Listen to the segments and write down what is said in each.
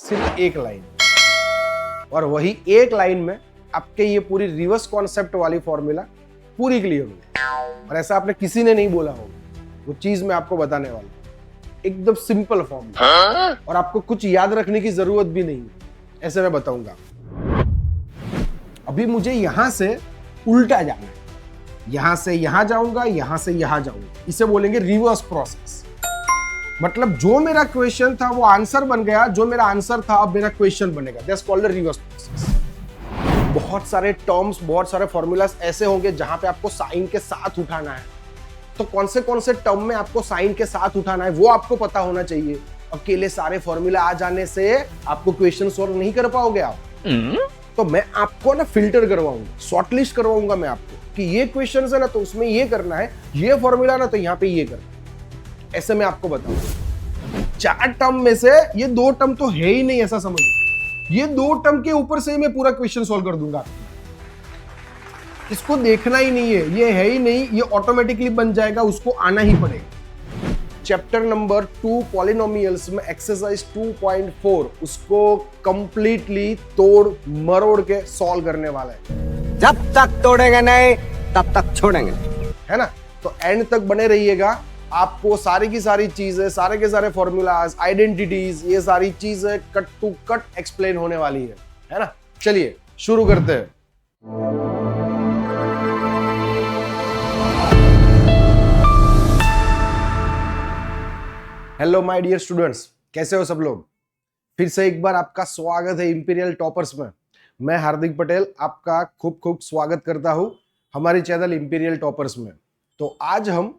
सिर्फ एक लाइन, और वही एक लाइन में आपके ये पूरी रिवर्स कॉन्सेप्ट वाली फॉर्मूला पूरी क्लियर होगी। और ऐसा आपने किसी ने नहीं बोला होगा, वो चीज मैं आपको बताने वाला हूं। एकदम सिंपल फॉर्मूला, और आपको कुछ याद रखने की जरूरत भी नहीं है, ऐसे मैं बताऊंगा। अभी मुझे यहां से उल्टा जाना है, यहां से यहां जाऊंगा, यहां से यहां जाऊंगा, इसे बोलेंगे रिवर्स प्रोसेस। मतलब जो मेरा क्वेश्चन था वो आंसर बन गया, जो मेरा आंसर था अब मेरा क्वेश्चन बनेगा। That's called the reverse process. बहुत सारे टर्म्स, बहुत सारे फॉर्मूलाज ऐसे होंगे जहां पे आपको साइन के साथ उठाना है। तो कौन से टर्म में आपको साइन के साथ उठाना है वो आपको पता होना चाहिए। अकेले सारे फॉर्मूला आ जाने से आपको क्वेश्चन सॉल्व नहीं कर पाओगे आप। तो मैं आपको ना फिल्टर करवाऊंगा, शॉर्टलिस्ट करवाऊंगा मैं आपको कि ये क्वेश्चन है ना तो उसमें ये करना है, ये फॉर्मूला ना तो यहाँ पे ये करना है। ऐसे मैं आपको बताऊंगा। 4 टर्म में से ये 2 टर्म तो है ही नहीं, ऐसा समझ। ये 2 टर्म के ऊपर से ही मैं पूरा क्वेश्चन सॉल्व कर दूंगा। इसको देखना ही नहीं है, ये है ही नहीं, ये ऑटोमेटिकली बन जाएगा, उसको आना ही पड़ेगा। चैप्टर नंबर 2 पॉलिनोमियल्स में एक्सरसाइज 2.4 उसको कंप्लीटली तोड़ मरोड़ के सॉल्व करने वाला है। जब तक तोड़ेंगे नहीं तब तक छोड़ेंगे, है ना? तो एंड तक बने रहिएगा। आपको सारी की सारी चीजें, सारे के सारे फॉर्मूलाज, आइडेंटिटीज, ये सारी चीजें कट टू कट एक्सप्लेन होने वाली है ना? चलिए शुरू करते हैं। हेलो माय डियर स्टूडेंट्स, कैसे हो सब लोग? फिर से एक बार आपका स्वागत है इंपीरियल टॉपर्स में। मैं हार्दिक पटेल आपका खूब खूब स्वागत करता हूं हमारी चैनल इंपीरियल टॉपर्स में। तो आज हम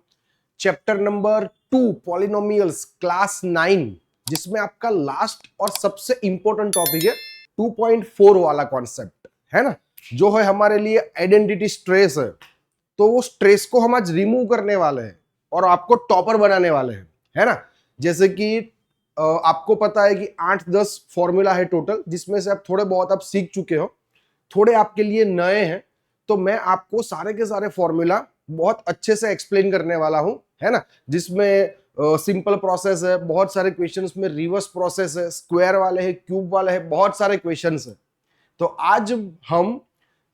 चैप्टर नंबर 2 पॉलिनोमियल्स क्लास 9, जिसमें आपका लास्ट और सबसे इंपॉर्टेंट टॉपिक है 2.4 वाला कॉन्सेप्ट, है ना, जो है हमारे लिए आइडेंटिटी स्ट्रेस है। तो वो स्ट्रेस को हम आज रिमूव करने वाले हैं और आपको टॉपर बनाने वाले हैं, है ना। जैसे कि आपको पता है कि 8-10 फॉर्मूला है टोटल, जिसमें से आप थोड़े बहुत आप सीख चुके हो, थोड़े आपके लिए नए हैं। तो मैं आपको सारे के सारे फॉर्मूला बहुत अच्छे से एक्सप्लेन करने वाला हूं, है ना, जिसमें सिंपल प्रोसेस है, बहुत सारे क्वेश्चंस में रिवर्स प्रोसेस है, स्क्वायर वाले हैं, क्यूब वाले हैं, बहुत सारे क्वेश्चंस है। तो आज हम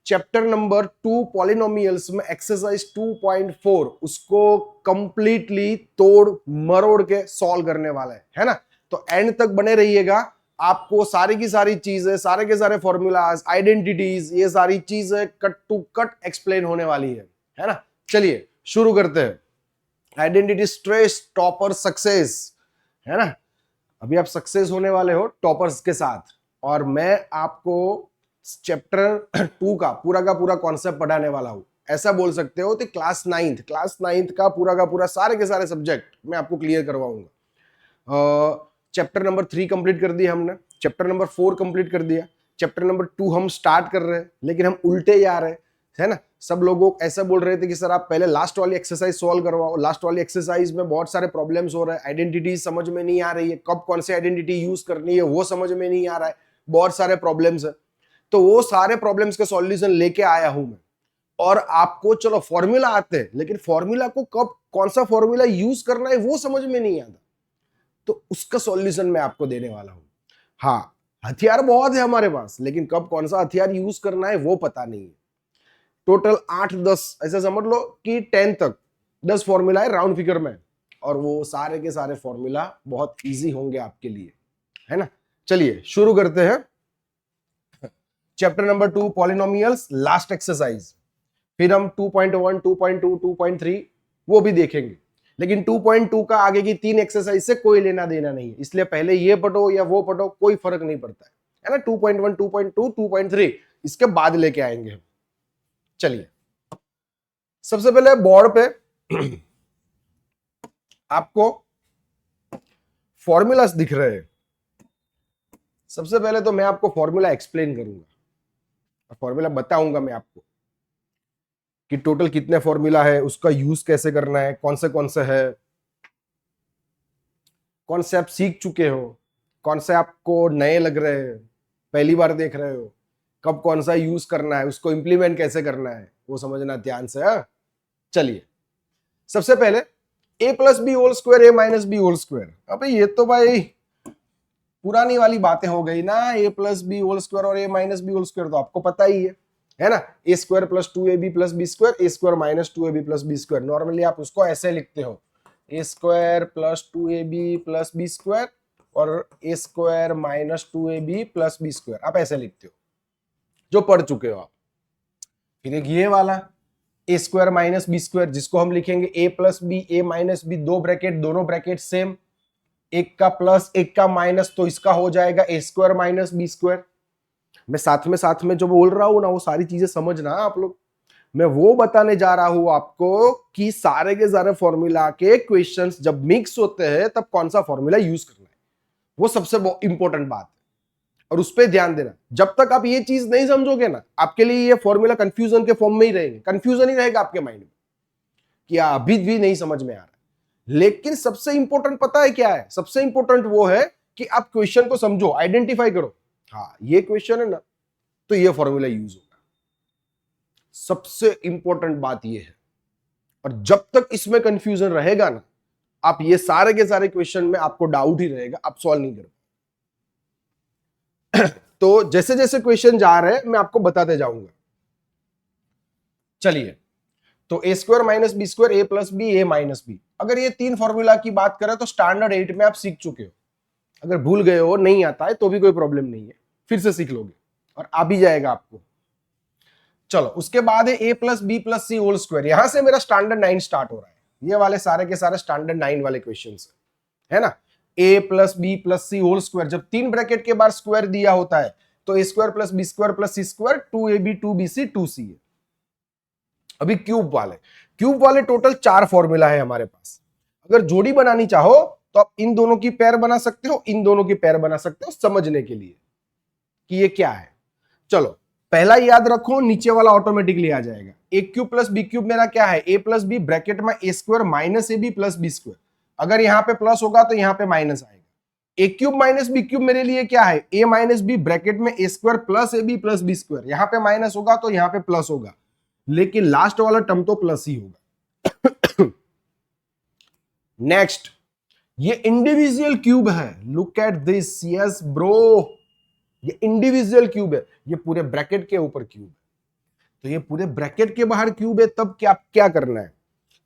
चैप्टर नंबर 2 पॉलिनोमियल्स में एक्सरसाइज 2.4 उसको कंप्लीटली तोड़ मरोड़ के सॉल्व करने वाला है ना। तो एंड तक बने रहिएगा। आपको सारी की सारी चीजें, सारे के सारे फॉर्मूलाज, आइडेंटिटीज, ये सारी चीजें कट टू कट एक्सप्लेन होने वाली है ना। चलिए शुरू करते हैं। आइडेंटिटी स्ट्रेस, टॉपर सक्सेस, है ना। अभी आप सक्सेस होने वाले हो टॉपर्स के साथ, और मैं आपको चैप्टर 2 का पूरा कॉन्सेप्ट पढ़ाने वाला हूं। ऐसा बोल सकते हो कि क्लास 9th का पूरा सारे के सारे सब्जेक्ट मैं आपको क्लियर करवाऊंगा। चैप्टर नंबर 3 कंप्लीट कर दिया हमने, चैप्टर नंबर 4 कंप्लीट कर दिया, चैप्टर नंबर 2 हम स्टार्ट कर रहे हैं, लेकिन हम उल्टे जा रहे हैं, है ना। सब लोगों ऐसा बोल रहे थे कि सर आप पहले लास्ट वाली एक्सरसाइज सॉल्व करवाओ। लास्ट वाली एक्सरसाइज में बहुत सारे प्रॉब्लम्स हो रहे हैं, आइडेंटिटी समझ में नहीं आ रही है, कब कौन सी आइडेंटिटी यूज करनी है वो समझ में नहीं आ रहा है, बहुत सारे प्रॉब्लम्स है। तो वो सारे प्रॉब्लम्स के सॉल्यूशन लेके आया हूं मैं। और आपको चलो फॉर्मूला आते हैं, लेकिन फॉर्मूला को कब कौन सा फॉर्मूला यूज करना है वो समझ में नहीं आता, तो उसका सॉल्यूशन मैं आपको देने वाला हूं। हाँ, हथियार बहुत है हमारे पास, लेकिन कब कौन सा हथियार यूज करना है वो पता नहीं है। टोटल 8-10 ऐसा समझ लो कि 10 तक 10 फॉर्मूला है राउंड फिगर में, और वो सारे के सारे फॉर्मूला बहुत इजी होंगे आपके लिए, है ना। चलिए शुरू करते हैं chapter number 2 polynomials, last exercise. फिर हम 2.1, 2.2, 2.3 वो भी देखेंगे, लेकिन 2.2 का आगे की 3 एक्सरसाइज से कोई लेना देना नहीं है, इसलिए पहले ये पढ़ो या वो पढ़ो कोई फर्क नहीं पड़ता है ना। 2.1, 2.2, 2.3 इसके बाद लेके आएंगे हम। चलिए सबसे पहले बोर्ड पे आपको फॉर्मूलास दिख रहे हैं। सबसे पहले तो मैं आपको फॉर्मूला एक्सप्लेन करूंगा, फॉर्मूला बताऊंगा मैं आपको कि टोटल कितने फॉर्मूला है, उसका यूज कैसे करना है, कौन से है, कौन से आप सीख चुके हो, कौन से आपको नए लग रहे हैं, पहली बार देख रहे हो, कब कौन सा यूज करना है, उसको इंप्लीमेंट कैसे करना है वो समझना ध्यान से। चलिए सबसे पहले a + b whole square, a - b whole square. अबे ये तो भाई पुरानी वाली बातें हो गई ना, A plus B whole square और A minus B whole square तो आपको पता ही है ना, A square plus 2ab plus B square, A square minus 2ab plus B square. Normally आप उसको ऐसे लिखते हो, A square plus 2ab plus B square और A square minus 2ab plus B square, आप ऐसे लिखते हो जो पढ़ चुके हो आप। फिर एक ये वाला ए स्क्वायर माइनस बी स्क्वायर, जिसको हम लिखेंगे ए प्लस बी, ए माइनस बी, दो ब्रैकेट, दोनों ब्रैकेट सेम, एक का प्लस एक का माइनस, तो इसका हो जाएगा a square minus b square. मैं साथ में जो बोल रहा हूं ना वो सारी चीजें समझना आप लोग। मैं वो बताने जा रहा हूं आपको कि सारे के सारे फॉर्मूला के क्वेश्चंस जब मिक्स होते हैं तब कौन सा फॉर्मूला यूज करना है, वो सबसे इंपॉर्टेंट बात है और उस पर ध्यान देना। जब तक आप ये चीज नहीं समझोगे ना, आपके लिए ये फॉर्मूला कंफ्यूजन के फॉर्म में ही रहेंगे, कंफ्यूजन ही रहेगा आपके माइंड में कि अभी भी नहीं समझ में आ रहा। लेकिन सबसे इंपॉर्टेंट पता है क्या है? सबसे इंपॉर्टेंट वो है कि आप क्वेश्चन को समझो, आइडेंटिफाई करो, हाँ ये क्वेश्चन है ना तो ये फॉर्मूला यूज होगा। सबसे इंपॉर्टेंट बात ये है। और जब तक इसमें कंफ्यूजन रहेगा ना, आप ये सारे के सारे क्वेश्चन में आपको डाउट ही रहेगा, आप सॉल्व नहीं करोगे। तो जैसे जैसे क्वेश्चन जा रहे हैं मैं आपको बताते जाऊंगा। चलिए, तो A square minus b square, A plus B, A minus B, अगर ये तीन फॉर्मूला की बात करें तो स्टैंडर्ड 8 में आप सीख चुके हो। अगर भूल गए हो, नहीं आता है तो भी कोई प्रॉब्लम नहीं है, फिर से सीख लोगे और आ भी जाएगा आपको। चलो, उसके बाद है A plus B plus C whole square. यहां से मेरा स्टैंडर्ड 9 स्टार्ट हो रहा है। ये वाले सारे के सारे स्टैंडर्ड 9 वाले क्वेश्चन है ना। A plus B plus C whole square, जब तीन ब्रैकेट के बाद स्क्वायर दिया होता है तो A square plus B square plus C square, 2ab 2bc 2ca। अभी क्यूब वाले टोटल 4 फॉर्मूला है हमारे पास। अगर जोड़ी बनानी चाहो तो आप इन दोनों की पेयर बना सकते हो, इन दोनों की पेयर बना सकते हो, समझने के लिए कि ये क्या है। चलो, पहला याद रखो, नीचे वाला ऑटोमेटिकली आ जाएगा। A cube plus B cube मेरा क्या है? ए प्लस बी ब्रैकेट में A square minus A B plus B square. अगर यहां पे प्लस होगा तो यहां पे माइनस आएगा। A cube minus B cube मेरे लिए क्या है? ए माइनस बी ब्रैकेट में A square plus A B plus B square. यहां पे माइनस होगा तो यहां पे प्लस होगा, लेकिन लास्ट वाला टर्म तो प्लस ही होगा। नेक्स्ट, ये इंडिविजुअल क्यूब है। Look at this, yes bro, ये इंडिविजुअल क्यूब है। ये पूरे ब्रैकेट के ऊपर क्यूब है, तो ये पूरे ब्रैकेट के बाहर क्यूब है। तब क्या करना है?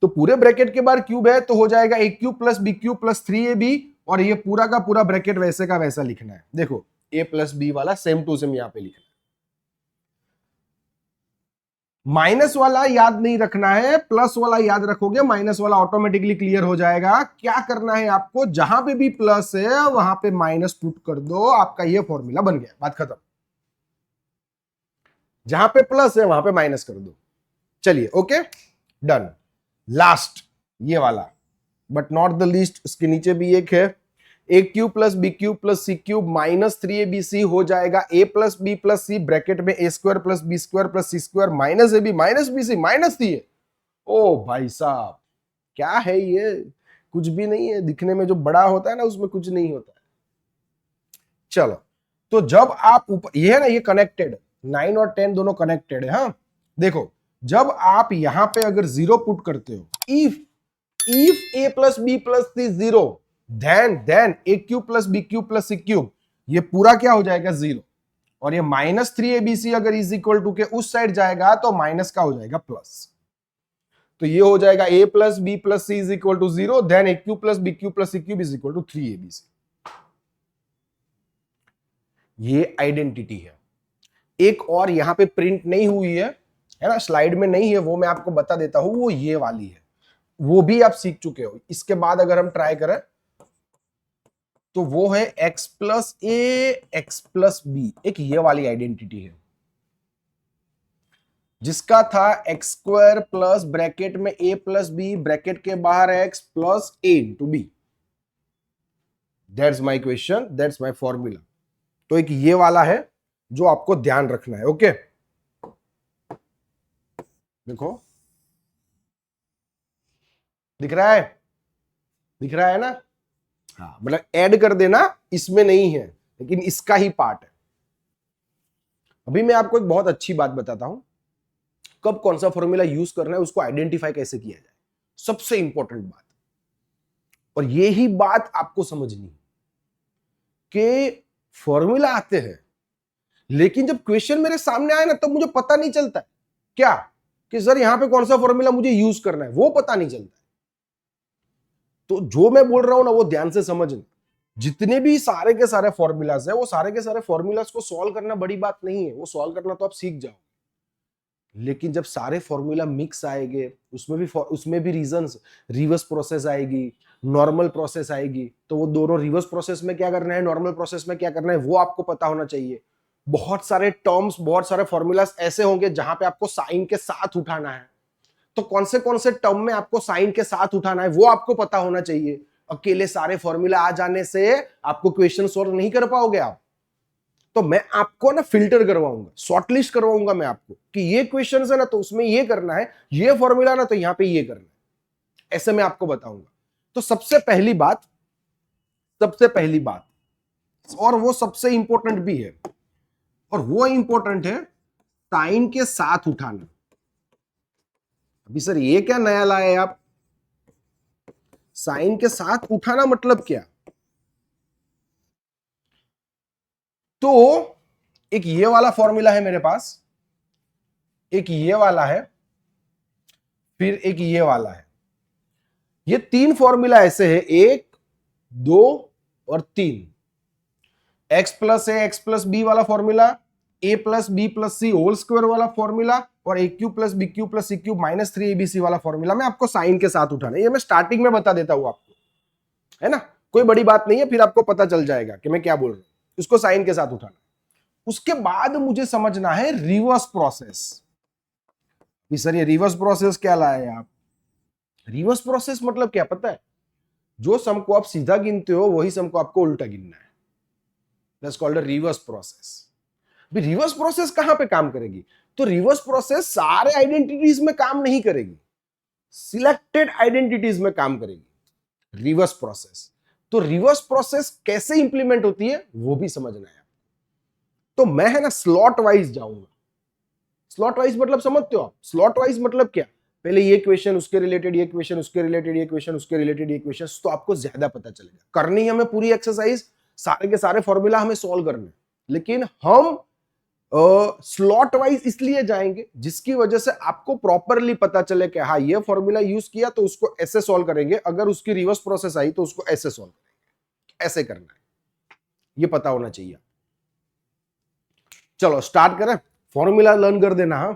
तो पूरे ब्रैकेट के बाहर क्यूब है तो हो जाएगा A cube plus B cube plus 3ab, और ये पूरा का पूरा ब्रैकेट वैसे का वैसा लिखना है। देखो, ए प्लस बी वाला सेम टू सेम यहां पे लिखना है। माइनस वाला याद नहीं रखना है, प्लस वाला याद रखोगे, माइनस वाला ऑटोमेटिकली क्लियर हो जाएगा। क्या करना है आपको? जहां पे भी प्लस है वहां पे माइनस पुट कर दो, आपका ये फॉर्मूला बन गया, बात खत्म। जहां पे प्लस है वहां पे माइनस कर दो। चलिए, ओके, डन। लास्ट ये वाला, बट नॉट द लीस्ट, उसके नीचे भी एक है। A cube plus B cube plus C cube minus 3abc हो जाएगा ए plus B plus C bracket में A square plus B square plus C square minus A B minus B C minus C है। ओ भाई साहब, क्या है ये? कुछ भी नहीं है। दिखने में जो बड़ा होता है ना, उसमें कुछ नहीं होता है। चलो, तो जब आप ऊपर, ये है ना, ये कनेक्टेड, 9 और 10 दोनों कनेक्टेड है। हाँ देखो, जब आप यहां पे अगर 0 पुट करते हो, if A plus B plus C 0, then A cube plus B cube plus C cube, ये पूरा क्या हो जाएगा? 0। और ये माइनस 3abc अगर इज इक्वल टू के उस साइड जाएगा तो माइनस का हो जाएगा प्लस। तो ये हो जाएगा ए plus B plus C is equal to 0, then A cube plus B cube plus C cube is equal to 3abc। ये आइडेंटिटी है। एक और यहां पे प्रिंट नहीं हुई है ना, स्लाइड में नहीं है, वो मैं आपको बता देता हूं। वो ये वाली है, वो भी आप सीख चुके हो। इसके बाद अगर हम ट्राई करें तो वो है x plus A X plus b. एक ये वाली आइडेंटिटी है जिसका था एक्स स्क्वायर प्लस ब्रैकेट में ए प्लस बी ब्रैकेट के बाहर X plus A into B. That's my question, that's my formula. तो एक ये वाला है जो आपको ध्यान रखना है। ओके, देखो, दिख रहा है? दिख रहा है ना? हाँ, मतलब ऐड कर देना, इसमें नहीं है, लेकिन इसका ही पार्ट है। अभी मैं आपको एक बहुत अच्छी बात बताता हूं, कब कौन सा फॉर्मूला यूज करना है, उसको आइडेंटिफाई कैसे किया जाए, सबसे इंपॉर्टेंट बात। और यही बात आपको समझनी है। कि फॉर्मूला आते हैं, लेकिन जब क्वेश्चन मेरे सामने आए ना तब मुझे पता नहीं चलता है क्या कि सर यहां पे कौन सा फॉर्मूला मुझे यूज करना है, वो पता नहीं चलता है। तो जो मैं बोल रहा हूं ना वो ध्यान से समझना। जितने भी सारे के सारे फॉर्मूलाज है, वो सारे के सारे फॉर्मूलाज को सॉल्व करना बड़ी बात नहीं है, वो सॉल्व करना तो आप सीख जाओ। लेकिन जब सारे फॉर्मूला मिक्स आएंगे, उसमें भी रीजंस, रिवर्स प्रोसेस आएगी, नॉर्मल प्रोसेस आएगी, तो वो दोनों रिवर्स प्रोसेस में क्या करना है, नॉर्मल प्रोसेस में क्या करना है, वो आपको पता होना चाहिए। बहुत सारे टर्म्स, बहुत सारे फॉर्मूलाज ऐसे होंगे जहां पे आपको साइन के साथ उठाना है, तो कौन से टर्म में आपको साइन के साथ उठाना है वो आपको पता होना चाहिए। अकेले सारे फॉर्मूला आ जाने से आपको क्वेश्चन सॉल्व नहीं कर पाओगे आप। तो मैं आपको ना फिल्टर करवाऊंगा, शॉर्टलिस्ट करवाऊंगा मैं आपको कि ये क्वेश्चन है ना तो उसमें ये करना है, ये फॉर्मूला ना तो यहां पे ये करना है, ऐसे मैं आपको बताऊंगा। तो सबसे पहली बात, और वो सबसे इंपॉर्टेंट भी है, और वो इंपॉर्टेंट है साइन के साथ उठाना। अभी सर ये क्या नया लाए आप, साइन के साथ उठाना मतलब क्या? तो एक ये वाला फॉर्मूला है मेरे पास, एक ये वाला है, फिर एक ये वाला है। ये तीन फॉर्मूला ऐसे है, 1, 2 और 3। x plus A X plus B वाला formula, a plus B plus C whole square वाला फॉर्मूला, और A cube plus B cube plus C cube minus 3abc वाला फॉर्मूला मैं आपको साइन के साथ उठाना है। ये मैं स्टार्टिंग में बता देता हूं आपको, है ना, कोई बड़ी बात नहीं है, फिर आपको पता चल जाएगा कि मैं क्या बोल रहा हूं। इसको साइन के साथ उठाना, उसके बाद मुझे समझना है रिवर्स प्रोसेस। सर ये रिवर्स प्रोसेस क्या लाए आप? रिवर्स प्रोसेस मतलब क्या पता है? जो सम को आप सीधा गिनते हो वही सम को आपको उल्टा गिनना है, that's called a reverse process. भी रिवर्स प्रोसेस कहां पे काम करेगी? तो रिवर्स प्रोसेस सारे आइडेंटिटीज में काम नहीं करेगी, सिलेक्टेड आइडेंटिटीज में काम करेगी रिवर्स प्रोसेस। तो रिवर्स प्रोसेस कैसे इंप्लीमेंट होती है वो भी समझना है। तो मैं है ना स्लॉट वाइज जाऊंगा। स्लॉट वाइज मतलब समझते हो आप? स्लॉट वाइज मतलब क्या? पहले ये क्वेश्चन उसके रिलेटेड, ये क्वेश्चन उसके रिलेटेड, ये क्वेश्चन उसके रिलेटेड, ये क्वेश्चन, तो आपको ज्यादा पता चलेगा। करनी हमें पूरी एक्सरसाइज, सारे के सारे फॉर्मूला हमें सॉल्व करने, लेकिन हम स्लॉट वाइज इसलिए जाएंगे जिसकी वजह से आपको प्रॉपरली पता चले कि हाँ ये फॉर्मूला यूज किया तो उसको ऐसे सॉल्व करेंगे, अगर उसकी रिवर्स प्रोसेस आई तो उसको ऐसे सॉल्व करेंगे, ऐसे करना है, ये पता होना चाहिए। चलो स्टार्ट करें। फॉर्मूला लर्न कर देना। हाँ,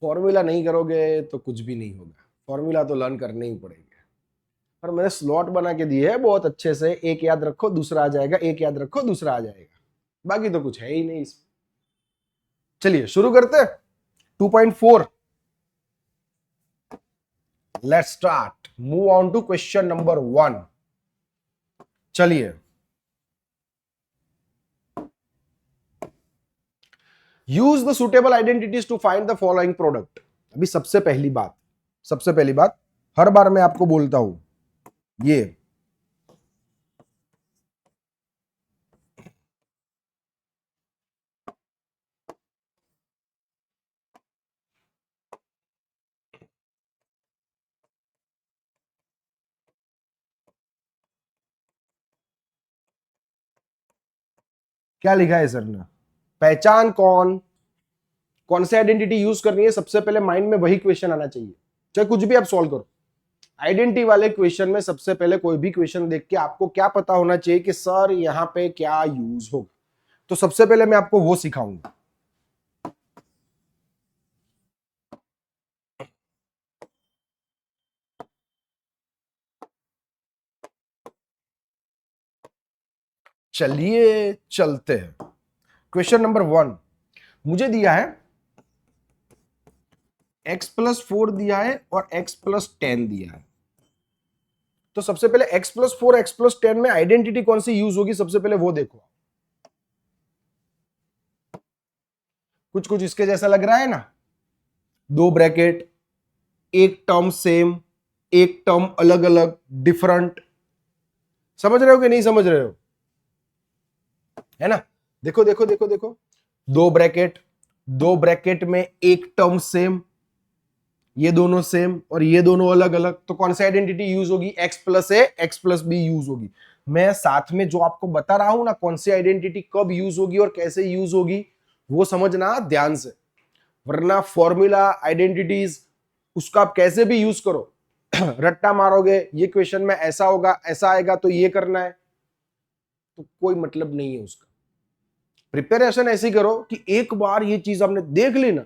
फॉर्मूला नहीं करोगे तो कुछ भी नहीं होगा, फॉर्मूला तो लर्न करने ही पड़ेंगे। पर मैंने स्लॉट बना के दिए है बहुत अच्छे से, एक याद रखो दूसरा आ जाएगा, एक याद रखो दूसरा आ जाएगा, बाकी तो कुछ है ही नहीं इसमें। चलिए शुरू करते। 2.4, let's start, move on to question number 1। चलिए, use the suitable identities to find the following product. अभी सबसे पहली बात हर बार मैं आपको बोलता हूं, ये क्या लिखा है सर ने? पहचान कौन से आइडेंटिटी यूज करनी है, सबसे पहले माइंड में वही क्वेश्चन आना चाहिए, चाहे कुछ भी आप सॉल्व करो। आइडेंटिटी वाले क्वेश्चन में सबसे पहले कोई भी क्वेश्चन देख के आपको क्या पता होना चाहिए कि सर यहां पे क्या यूज होगा, तो सबसे पहले मैं आपको वो सिखाऊंगा। चलिए चलते हैं। क्वेश्चन नंबर 1 मुझे दिया है, x+4 दिया है और x+10 दिया है। तो सबसे पहले x+4 x+10 में आइडेंटिटी कौन सी यूज होगी, सबसे पहले वो देखो। कुछ इसके जैसा लग रहा है ना, 2 ब्रैकेट, एक टर्म सेम, एक टर्म अलग अलग डिफरेंट। समझ रहे हो कि नहीं समझ रहे हो? है ना, देखो देखो देखो देखो, 2 ब्रैकेट में एक टर्म सेम, ये दोनों सेम और ये दोनों अलग अलग, तो कौन सी आइडेंटिटी यूज होगी? x+a x+b यूज होगी। मैं साथ में जो आपको बता रहा हूं ना कौन सी आइडेंटिटी कब यूज होगी और कैसे यूज होगी वो समझना ध्यान से, वरना फॉर्मूला आइडेंटिटीज उसका आप कैसे भी यूज करो रट्टा मारोगे, ये क्वेश्चन में ऐसा होगा ऐसा आएगा तो ये करना है, तो कोई मतलब नहीं है उसका। प्रिपरेशन ऐसी करो कि एक बार ये चीज आपने देख ली ना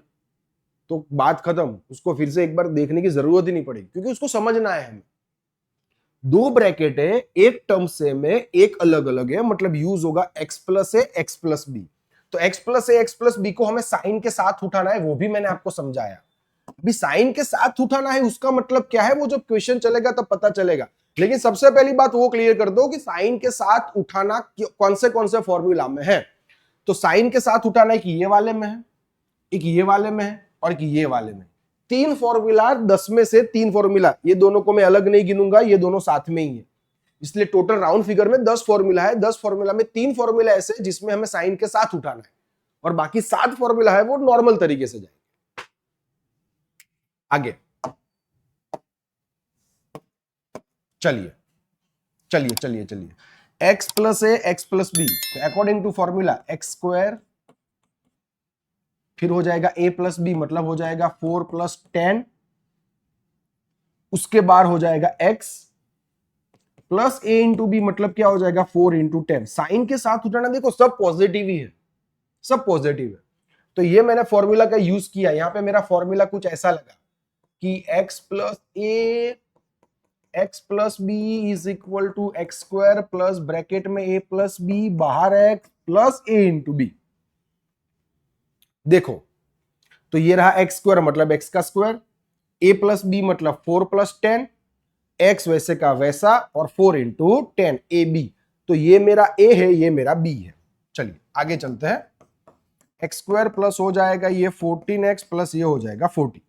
तो बात खत्म, उसको फिर से एक बार देखने की जरूरत ही नहीं पड़ेगी, क्योंकि उसको समझना है हमें। दो ब्रैकेट है, एक टर्म सेम है, एक अलग अलग है, मतलब यूज होगा x plus A X plus B. तो x plus A X plus B को हमें साइन के साथ उठाना है, वो भी मैंने आपको समझाया। अभी साइन के साथ उठाना है उसका मतलब क्या है वो जब क्वेश्चन चलेगा तब पता चलेगा, लेकिन सबसे पहली बात वो क्लियर कर दो कि साइन के साथ उठाना कौन से फॉर्मूला में है। तो साइन के साथ उठाना एक ये वाले में है, एक ये वाले में है और एक ये वाले में। तीन फॉर्मूला, 10 में से 3 फॉर्मूला, ये दोनों को मैं अलग नहीं गिनूंगा, ये दोनों साथ में ही है, इसलिए टोटल राउंड फिगर में 10 फॉर्मूला है। 10 फॉर्मूला में 3 फॉर्मूला ऐसे जिसमें हमें साइन के साथ उठाना है और बाकी 7 फॉर्मूला है वो नॉर्मल तरीके से जाएंगे। आगे चलिए चलिए चलिए चलिए x plus A X plus B, according to formula X square, फिर हो जाएगा a प्लस बी मतलब हो जाएगा 4 प्लस 10, उसके बाद हो जाएगा x plus a into B मतलब क्या हो जाएगा 4 इंटू 10। साइन के साथ उठाना देखो सब पॉजिटिव ही है, सब पॉजिटिव है। तो ये मैंने फॉर्मूला का यूज किया, यहां पे मेरा फॉर्मूला कुछ ऐसा लगा कि x plus A X plus B is equal to X square plus bracket में a प्लस बी बाहर x plus a into B. देखो तो ये रहा एक्स स्क्वायर मतलब एक्स का स्क्वायर, a प्लस बी मतलब 4 प्लस 10, x वैसे का वैसा और 4 इंटू 10 ए बी। तो ये मेरा a है, ये मेरा b है। चलिए आगे चलते हैं, एक्स स्क्वायर प्लस हो जाएगा ये 14x प्लस ये हो जाएगा 40,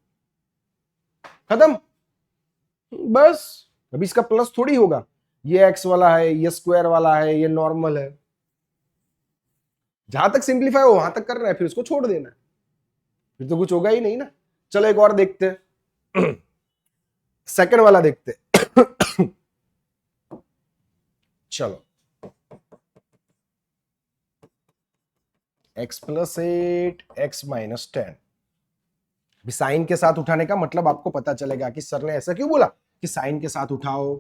खत्म बस। अभी इसका प्लस थोड़ी होगा, ये x वाला है, ये स्क्वायर वाला है, ये नॉर्मल है, जहां तक सिंप्लीफाई हो वहां तक करना है, फिर उसको छोड़ देना है, फिर तो कुछ होगा ही नहीं ना। चलो एक और देखते हैं सेकंड वाला देखते हैं चलो x plus 8 x minus 10, sign के साथ उठाने का मतलब आपको पता चलेगा कि सर ने ऐसा क्यों बोला कि साइन के साथ उठाओ,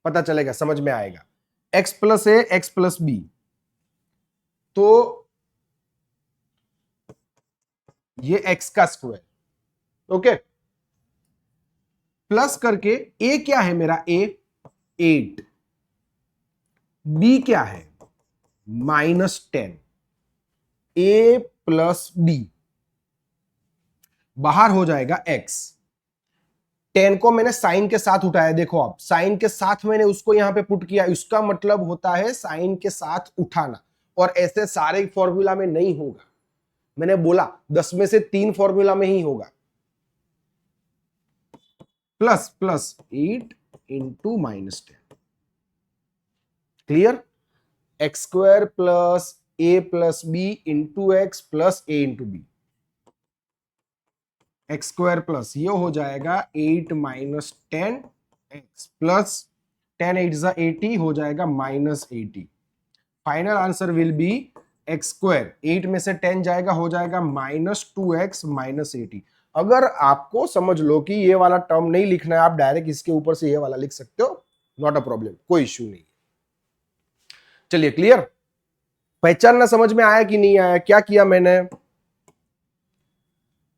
पता चलेगा, समझ में आएगा। x plus A X plus B, तो ये x का स्क्वायर, ओके, प्लस करके a क्या है मेरा a 8, b क्या है -10, a प्लस b बाहर हो जाएगा x। 10 को मैंने साइन के साथ उठाया, देखो आप साइन के साथ मैंने उसको यहां पे पुट किया, इसका मतलब होता है साइन के साथ उठाना, और ऐसे सारे फॉर्मूला में नहीं होगा, मैंने बोला 10 में से 3 फॉर्मूला में ही होगा। Plus plus 8 into -10, clear, X square plus a plus B into X plus a into B, X square plus ये हो जाएगा 8 माइनस 10 एक्स प्लस 10 8 जा 80 हो जाएगा -80। Final answer will be X square, 8 में से 10 जाएगा हो जाएगा -2x -80। अगर आपको समझ लो कि ये वाला टर्म नहीं लिखना है, आप डायरेक्ट इसके ऊपर से ये वाला लिख सकते हो, नॉट अ प्रॉब्लम, कोई इश्यू नहीं। चलिए क्लियर, पहचानना समझ में आया कि नहीं आया? क्या किया मैंने,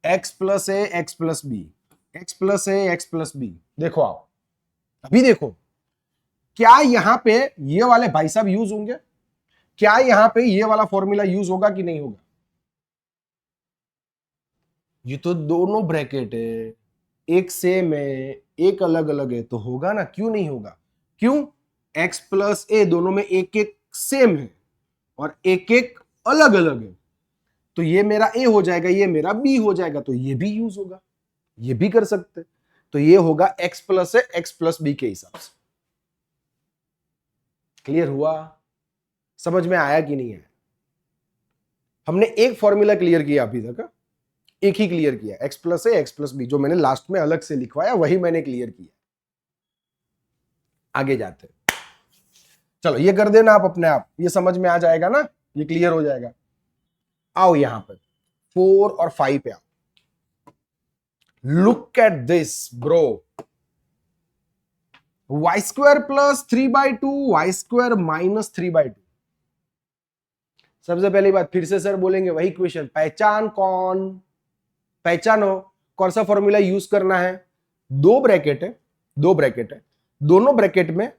x plus A X plus B, X plus A X plus B. देखो आप अभी देखो, क्या यहां पे ये वाले भाई साहब यूज होंगे, क्या यहां पे ये वाला फॉर्मूला यूज होगा कि नहीं होगा? ये तो दोनों ब्रैकेट है, एक सेम है एक अलग अलग है, तो होगा ना, क्यों नहीं होगा? क्यों, x प्लस ए दोनों में एक एक सेम है और एक एक अलग अलग है, तो ये मेरा a हो जाएगा, ये मेरा b हो जाएगा, तो ये भी यूज होगा, ये भी कर सकते, तो ये होगा x plus A X plus B के हिसाब से। क्लियर हुआ, समझ में आया कि नहीं है? हमने एक फॉर्मूला क्लियर किया अभी तक, एक ही क्लियर किया, x plus A X plus B, जो मैंने लास्ट में अलग से लिखवाया वही मैंने क्लियर किया। आगे जाते हैं, चलो ये कर देना आप अपने आप, ये समझ में आ जाएगा ना, ये क्लियर हो जाएगा। आओ यहां पर 4 और 5 पे आओ। Look at this bro, Y square plus 3/2, Y square minus 3/2। सबसे पहली बात फिर से सर बोलेंगे वही क्वेश्चन, पहचानो कौन सा फॉर्मूला यूज करना है। दो ब्रैकेट है, दोनों ब्रैकेट में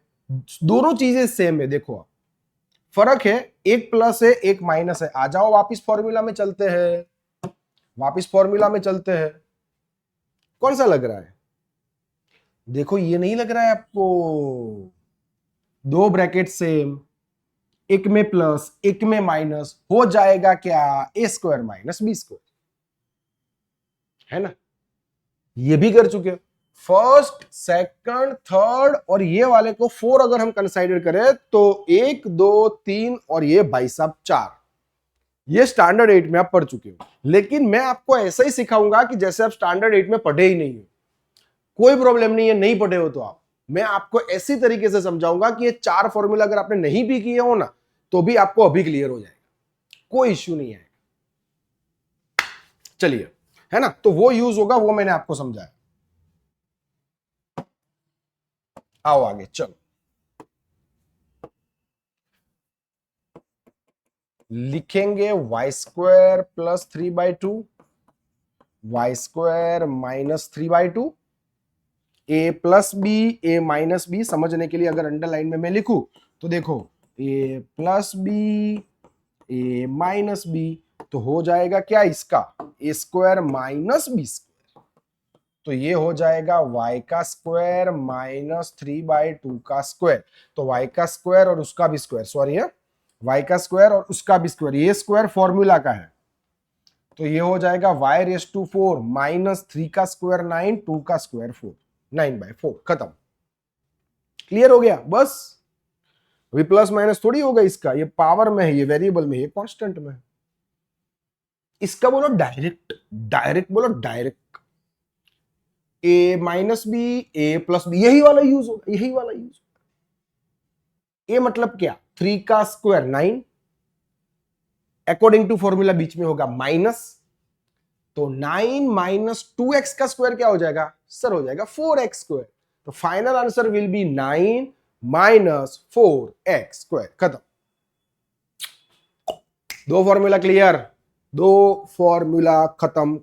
दोनों चीजें सेम है। देखो आप, फर्क है, एक प्लस है एक माइनस है। आ जाओ वापिस फॉर्मूला में चलते हैं, कौन सा लग रहा है? देखो ये नहीं लग रहा है आपको, दो ब्रैकेट सेम, एक में प्लस एक में माइनस, हो जाएगा क्या, ए स्क्वायर माइनस बी स्क्वायर, है ना। ये भी कर चुके हो, फर्स्ट सेकंड थर्ड, और ये वाले को 4 अगर हम कंसाइडर करें तो 1 2 3 और ये भाई साहब 4। ये स्टैंडर्ड 8 में आप पढ़ चुके हो, लेकिन मैं आपको ऐसा ही सिखाऊंगा कि जैसे आप स्टैंडर्ड 8 में पढ़े ही नहीं हो। कोई प्रॉब्लम नहीं है, नहीं पढ़े हो तो मैं आपको ऐसी तरीके से समझाऊंगा कि ये 4 फॉर्मूला अगर आपने नहीं भी किए हो ना तो भी आपको अभी क्लियर हो जाएगा, कोई इश्यू नहीं है। चलिए, है ना, तो वो यूज होगा, वो मैंने आपको समझाया। आओ आगे चलो, लिखेंगे Y square plus 3/2, Y square minus 3/2, A plus B A minus B. समझने के लिए अगर अंडरलाइन में मैं लिखूं तो देखो, ए प्लस बी ए माइनस बी, तो हो जाएगा क्या इसका, ए स्क्वायर माइनस बी स्क्वायर। तो ये हो जाएगा y का स्क्वायर माइनस 3/2 का स्क्वायर। तो y का स्क्वायर और उसका भी स्क्वायर, सॉरी है, y का स्क्वायर और उसका भी स्क्वायर, ये स्क्वायर फॉर्मूला का है। तो ये हो जाएगा y⁴ माइनस 3 का स्क्वायर 9, 2 का स्क्वायर 4, 9/4, खत्म। क्लियर हो गया? बस अभी प्लस माइनस थोड़ी होगा इसका, ये पावर में है, ये वेरिएबल में, ये कांस्टेंट में है। इसका बोलो डायरेक्ट बोलो direct, A minus b a plus B, यही वाला यूज होगा। ए मतलब क्या, 3 का स्क्वायर 9, अकॉर्डिंग टू फॉर्मूला बीच में होगा माइनस, तो 9 माइनस 2x का स्क्वायर क्या हो जाएगा सर, हो जाएगा 4x स्क्वायर। तो final answer will be 9 minus 4x square, खत्म। दो फॉर्मूला क्लियर, दो फॉर्मूला खत्म।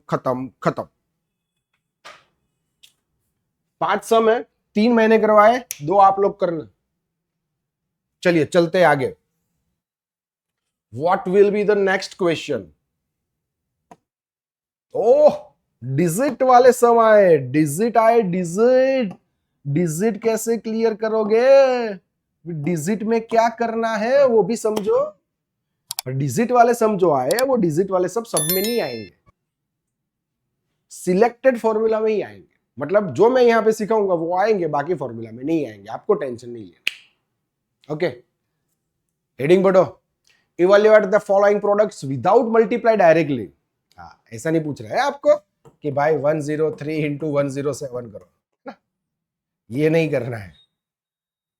5 सम है, 3 मैंने करवाए, 2 आप लोग करना। चलिए चलते आगे। What will be the next question? Oh, digit वाले सम आए, डिजिट कैसे क्लियर करोगे? डिजिट में क्या करना है वो भी समझो। डिजिट वाले सम जो आए वो डिजिट वाले सब में नहीं आएंगे, सिलेक्टेड फॉर्मूला में ही आएंगे। मतलब जो मैं यहां पे सिखाऊंगा वो आएंगे, बाकी फॉर्मूला में नहीं आएंगे, आपको टेंशन नहीं लेना। ओके, हेडिंग बढ़ो। Evaluate the following products without multiply directly. ऐसा नहीं पूछ रहा है आपको कि भाई 103 इंटू 107 करो ना, ये नहीं करना है।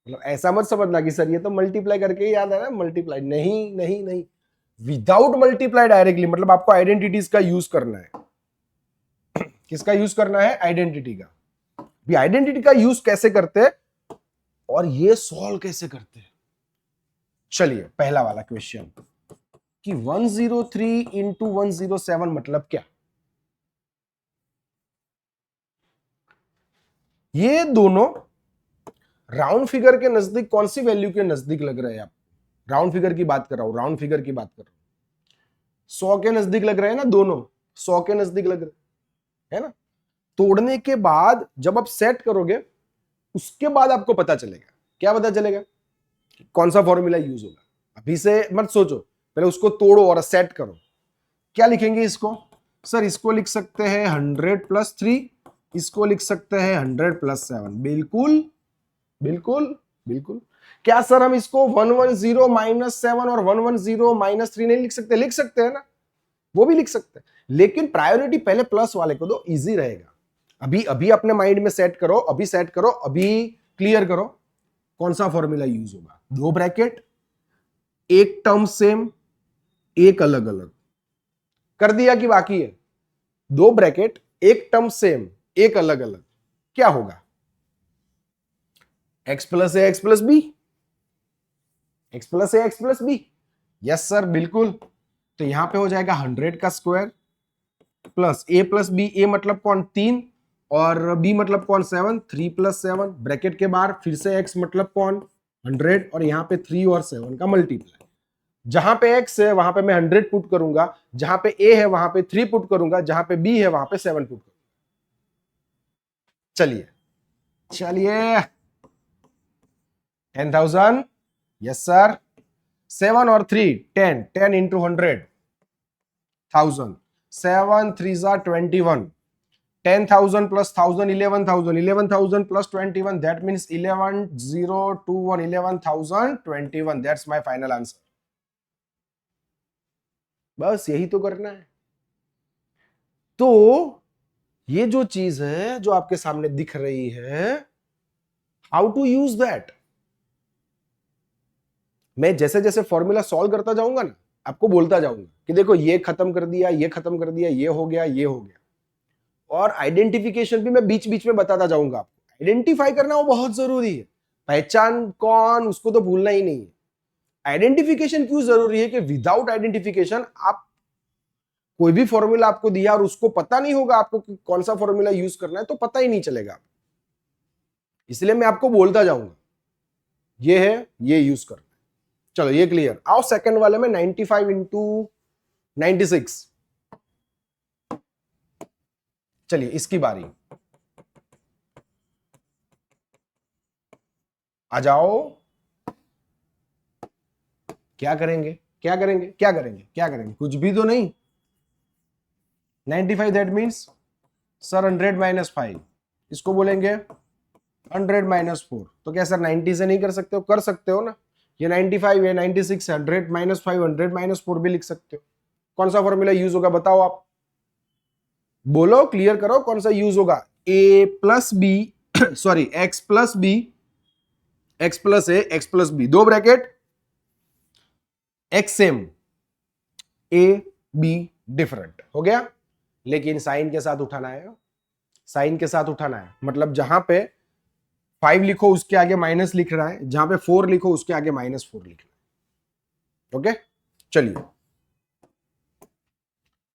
मतलब ऐसा मत समझना कि सर ये तो मल्टीप्लाई करके ही याद है ना, मल्टीप्लाई नहीं, विदाउट मल्टीप्लाई डायरेक्टली, मतलब आपको आइडेंटिटीज का यूज करना है। किसका यूज करना है? आइडेंटिटी का। भी आइडेंटिटी का यूज कैसे करते हैं और ये सॉल्व कैसे करते हैं, चलिए पहला वाला क्वेश्चन कि 103 इंटू 107 मतलब क्या। ये दोनों राउंड फिगर के नजदीक कौन सी वैल्यू के नजदीक लग रहे हैं? आप राउंड फिगर की बात कर रहा हूं, 100 के नजदीक लग रहे हैं ना, दोनों 100 के नजदीक लग रहे है ना। तोड़ने के बाद जब आप सेट करोगे उसके बाद आपको पता चलेगा, क्या पता चलेगा, कौन सा फॉर्मूला यूज होगा। अभी से मत सोचो, पहले उसको तोड़ो और सेट करो। क्या लिखेंगे इसको? सर इसको लिख सकते हैं 100 प्लस 3, इसको लिख सकते हैं 100 प्लस 7। बिल्कुल। क्या सर हम इसको 110 माइनस 7 और 110 माइनस 3 नहीं लिख सकते? लिख सकते हैं ना, वो भी लिख सकते हैं, लेकिन प्रायोरिटी पहले प्लस वाले को दो, इजी रहेगा। अभी अपने माइंड में सेट करो, अभी क्लियर करो। कौन सा फॉर्मूला यूज होगा? दो ब्रैकेट, एक टर्म सेम, एक अलग अलग। कर दिया कि बाकी है? दो ब्रैकेट, एक टर्म सेम, एक अलग अलग, क्या होगा? x plus A X plus B, X plus A X plus B. Yes sir, बिल्कुल। तो यहां पे हो जाएगा 100 का square plus A plus B. A मतलब कौन? 3, और बी मतलब कौन? 7। 3 प्लस 7 ब्रैकेट के बाहर, फिर से x मतलब कौन? 100, और यहाँ पे 3 और 7 का मल्टीप्लाई। जहां पे x है वहां पे मैं 100 पुट करूंगा, जहां पे a है वहां पे 3 पुट करूंगा, जहां पे b है वहां पे 7 पुट करूंगा। चलिए चलिए, 10,000। Yes sir. 7 और 3 10, 10 into 100 1000। 7 3 21। 10,000 plus 1,000 11,000, 11,000 plus 21, that means 11,021, 11,021। that's my final answer। बस यही तो करना है। तो ये जो चीज है जो आपके सामने दिख रही है, हाउ टू यूज दैट? मैं जैसे जैसे फॉर्मूला सॉल्व करता जाऊंगा ना, आपको बोलता जाऊंगा कि देखो ये खत्म कर दिया, ये खत्म कर दिया, ये हो गया, ये हो गया। और आइडेंटिफिकेशन भी मैं बीच बीच में बताता जाऊंगा आपको। आइडेंटिफाई करना वो बहुत जरूरी है। पहचान कौन, उसको तो भूलना ही नहीं है। आइडेंटिफिकेशन क्यों जरूरी है? कि विदाउट आइडेंटिफिकेशन आप कोई भी फॉर्मूला आपको दिया और उसको पता नहीं होगा आपको कि कौन सा फॉर्मूला यूज करना है, तो पता ही नहीं चलेगा। इसलिए मैं आपको बोलता जाऊंगा ये है, ये यूज करना है। चलो ये क्लियर। आओ सेकंड वाले में 95 इंटू 96। चलिए इसकी बारी, आ जाओ। क्या करेंगे, क्या करेंगे, क्या करेंगे, क्या करेंगे? कुछ भी तो नहीं। 95 दैट मीन्स सर 100 माइनस 5, इसको बोलेंगे 100 माइनस 4। तो क्या सर 90 से नहीं कर सकते हो? कर सकते हो ना। ये 95 है, 96 है, 100 माइनस 5, 100 माइनस 4 भी लिख सकते हो। कौन सा फॉर्मूला यूज होगा बताओ आप? बोलो, क्लियर करो, कौन सा यूज होगा? A plus B sorry X plus B, X plus A X plus B, दो bracket, X same, A B different. हो गया। लेकिन साइन के साथ उठाना है, साइन के साथ उठाना है। मतलब जहां पे 5 लिखो उसके आगे माइनस लिख रहा है, जहां पे 4 लिखो उसके आगे -4 लिखना है। ओके, चलिए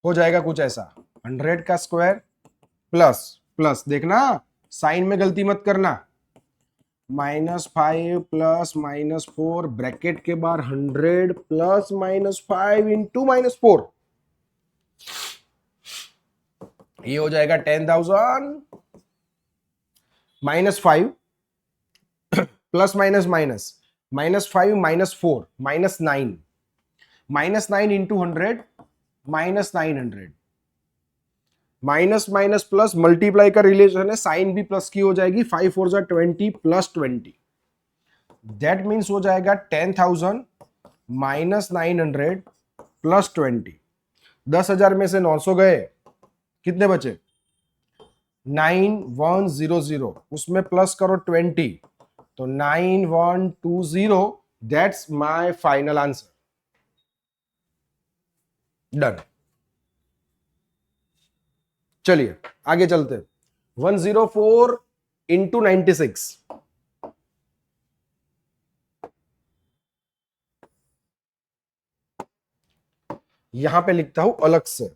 हो जाएगा कुछ ऐसा। 100 का स्क्वायर प्लस प्लस, देखना साइन में गलती मत करना, -5 प्लस -4 ब्रैकेट के बाहर 100 प्लस -5 इंटू -4, ये हो जाएगा 10,000। -5 plus minus minus, -5 -4 -9, -9 into 100 -900। Minus minus plus multiply का रिलेशन है, साइन भी प्लस की हो जाएगी। 5 4 जा 20 प्लस 20, दैट मीन्स हो जाएगा 10,000 -900 प्लस 20। 10,000 में से 900 गए, कितने बचे? 9100, उसमें प्लस करो 20, तो 9120। That's my final answer. Done. चलिए आगे चलते। 104 इंटू 96, यहां पे लिखता हूं अलग से।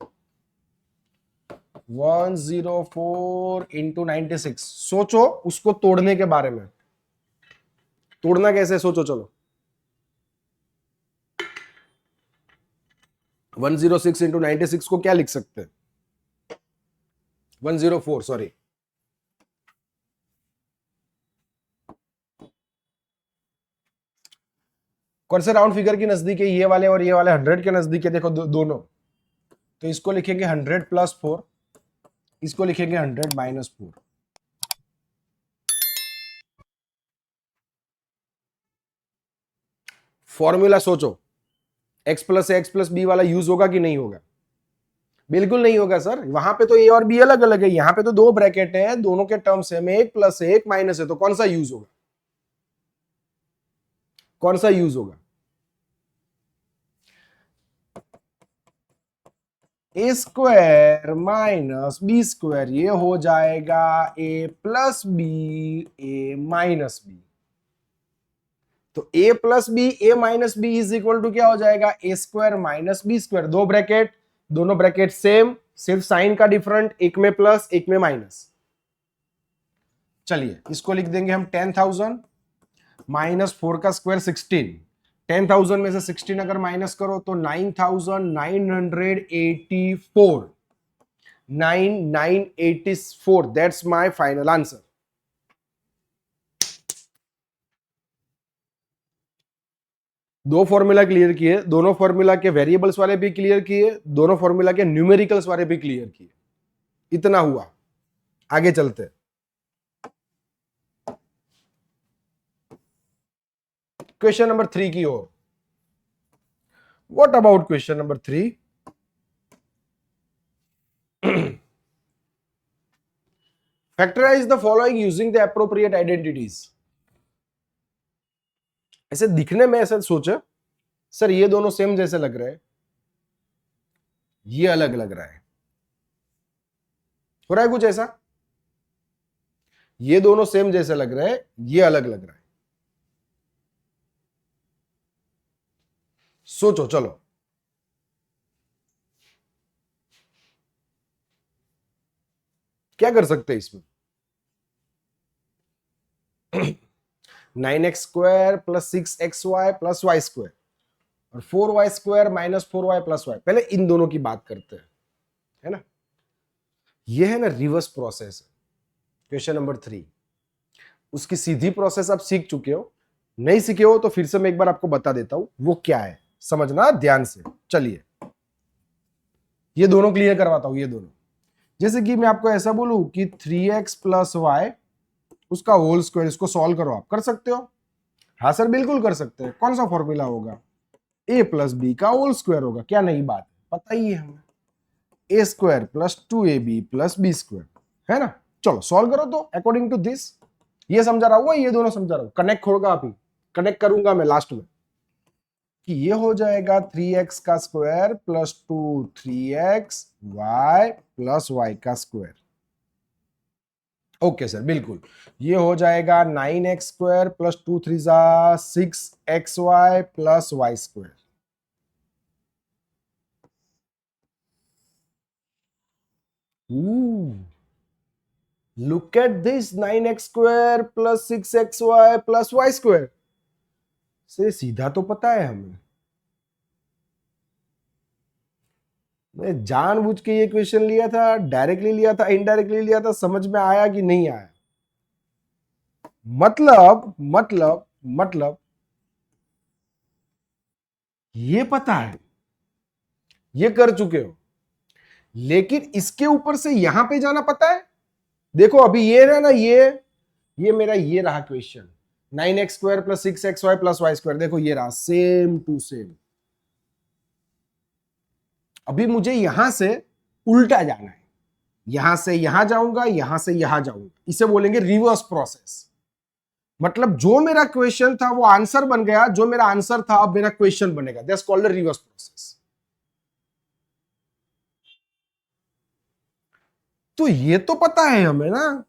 104 इंटू 96, सोचो उसको तोड़ने के बारे में। तोड़ना कैसे, सोचो। चलो 106 इंटू 96 को क्या लिख सकते हैं? 104 सॉरी, कौन से राउंड फिगर के नजदीक है? ये वाले और ये वाले 100 के नजदीक है। देखो दोनों, तो इसको लिखेंगे 100 प्लस 4, इसको लिखेंगे 100 माइनस 4। फॉर्मूला सोचो, x plus X plus B वाला यूज होगा कि नहीं होगा? बिल्कुल नहीं होगा सर। वहां पे तो ए और बी अलग अलग है, यहाँ पे तो दो ब्रैकेट है, दोनों के टर्म्स है, में एक प्लस है एक माइनस है, तो कौन सा यूज होगा? कौन सा यूज होगा? A square minus b square, ये हो जाएगा ए प्लस बी ए माइनस बी। तो a plus B A minus b is equal to क्या हो जाएगा? A square minus b square. दो ब्रैकेट, दोनों ब्रैकेट सेम, सिर्फ साइन का डिफरेंट, एक में प्लस एक में माइनस। चलिए इसको लिख देंगे हम 10,000 माइनस 4 का स्क्वायर 16। 10,000 में से 16 अगर माइनस करो तो 9,984। 9,984, दैट्स माय फाइनल आंसर। दो फॉर्मूला क्लियर किए, दोनों फॉर्मूला के वेरिएबल्स वाले भी क्लियर किए, दोनों फॉर्मूला के न्यूमेरिकल्स वाले भी क्लियर किए। इतना हुआ, आगे चलते हैं। क्वेश्चन नंबर 3 की ओर। What about question number 3? Factorise the following using the appropriate identities. ऐसे दिखने में ऐसे सोचे सर ये दोनों सेम जैसे लग रहे हैं, ये अलग लग रहा है, हो रहा है कुछ ऐसा? ये दोनों सेम जैसे लग रहे हैं, ये अलग लग रहा है। सोचो, चलो क्या कर सकते हैं इसमें? 9x square plus 6xy plus Y square और 4y square minus 4y plus Y. पहले इन दोनों की बात करते हैं, है ना? ये है ना रिवर्स प्रोसेस, क्वेश्चन नंबर 3। उसकी सीधी प्रोसेस आप सीख चुके हो, नहीं सीखे हो तो फिर से मैं एक बार आपको बता देता हूं वो क्या है, समझना ध्यान से। चलिए ये दोनों क्लियर करवाता हूं। ये दोनों जैसे कि मैं आपको ऐसा बोलूं कि 3x प्लस वाई उसका होल स्क्वायर, इसको सॉल्व करो। आप कर सकते हो? हाँ सर बिल्कुल कर सकते हैं। कौन सा फॉर्मूला होगा? a प्लस बी का होल स्क्वायर होगा। क्या नई बात है, पता ही है हमें। a square plus 2ab plus B square, है ना? चलो सॉल्व करो तो अकॉर्डिंग टू दिस। ये समझा रहा हूँ, ये दोनों समझा रहा हूँ। कनेक्ट होगा, अभी कनेक्ट करूंगा मैं लास्ट में कि ये हो जाएगा 3x का square plus 2 3x y plus y का स्क्वायर। ओके सर बिल्कुल। ये हो जाएगा 9x square plus 2 3 6xy plus y square. Look at this, 9x square plus 6xy plus y square से सीधा तो पता है हमें। मैं जानबूझ के ये क्वेश्चन लिया था, डायरेक्टली लिया था, इनडायरेक्टली लिया था, समझ में आया कि नहीं आया? मतलब ये पता है, ये कर चुके हो, लेकिन इसके ऊपर से यहां पे जाना पता है। देखो अभी ये रहा ना, ये मेरा ये रहा question, 9x square plus 6xy plus Y square. देखो ये रहा सेम टू सेम। अभी मुझे यहां से उल्टा जाना है, यहां से यहां जाऊंगा, यहां से यहां जाऊंगा। इसे बोलेंगे रिवर्स प्रोसेस। मतलब जो मेरा क्वेश्चन था वो आंसर बन गया, जो मेरा आंसर था अब मेरा क्वेश्चन बनेगा। That's called reverse process. तो ये तो पता है हमें ना,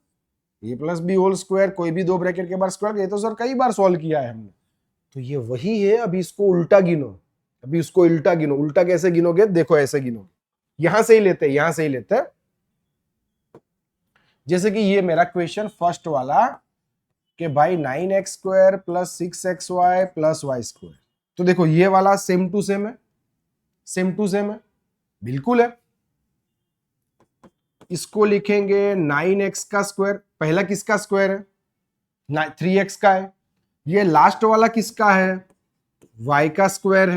A plus B whole square, कोई भी दो ब्रैकेट के बाहर स्क्वायर, ये तो सर कई बार सॉल्व किया है हमने। तो ये वही है। अभी इसको उल्टा गिनो, अभी इसको उल्टा गिनो। उल्टा कैसे गिनोगे? देखो ऐसे गिनो, यहां से ही लेते हैं, यहां से ही लेते हैं। जैसे कि ये मेरा क्वेश्चन फर्स्ट वाला कि भाई 9x square plus 6xy plus Y square. तो देखो ये वाला सेम टू सेम है, सेम टू सेम है, बिल्कुल है। इसको लिखेंगे 9x का स्क्वायर। पहला किसका स्क्वायर है? 3x का है। ये लास्ट वाला किसका है? y का स्क्वायर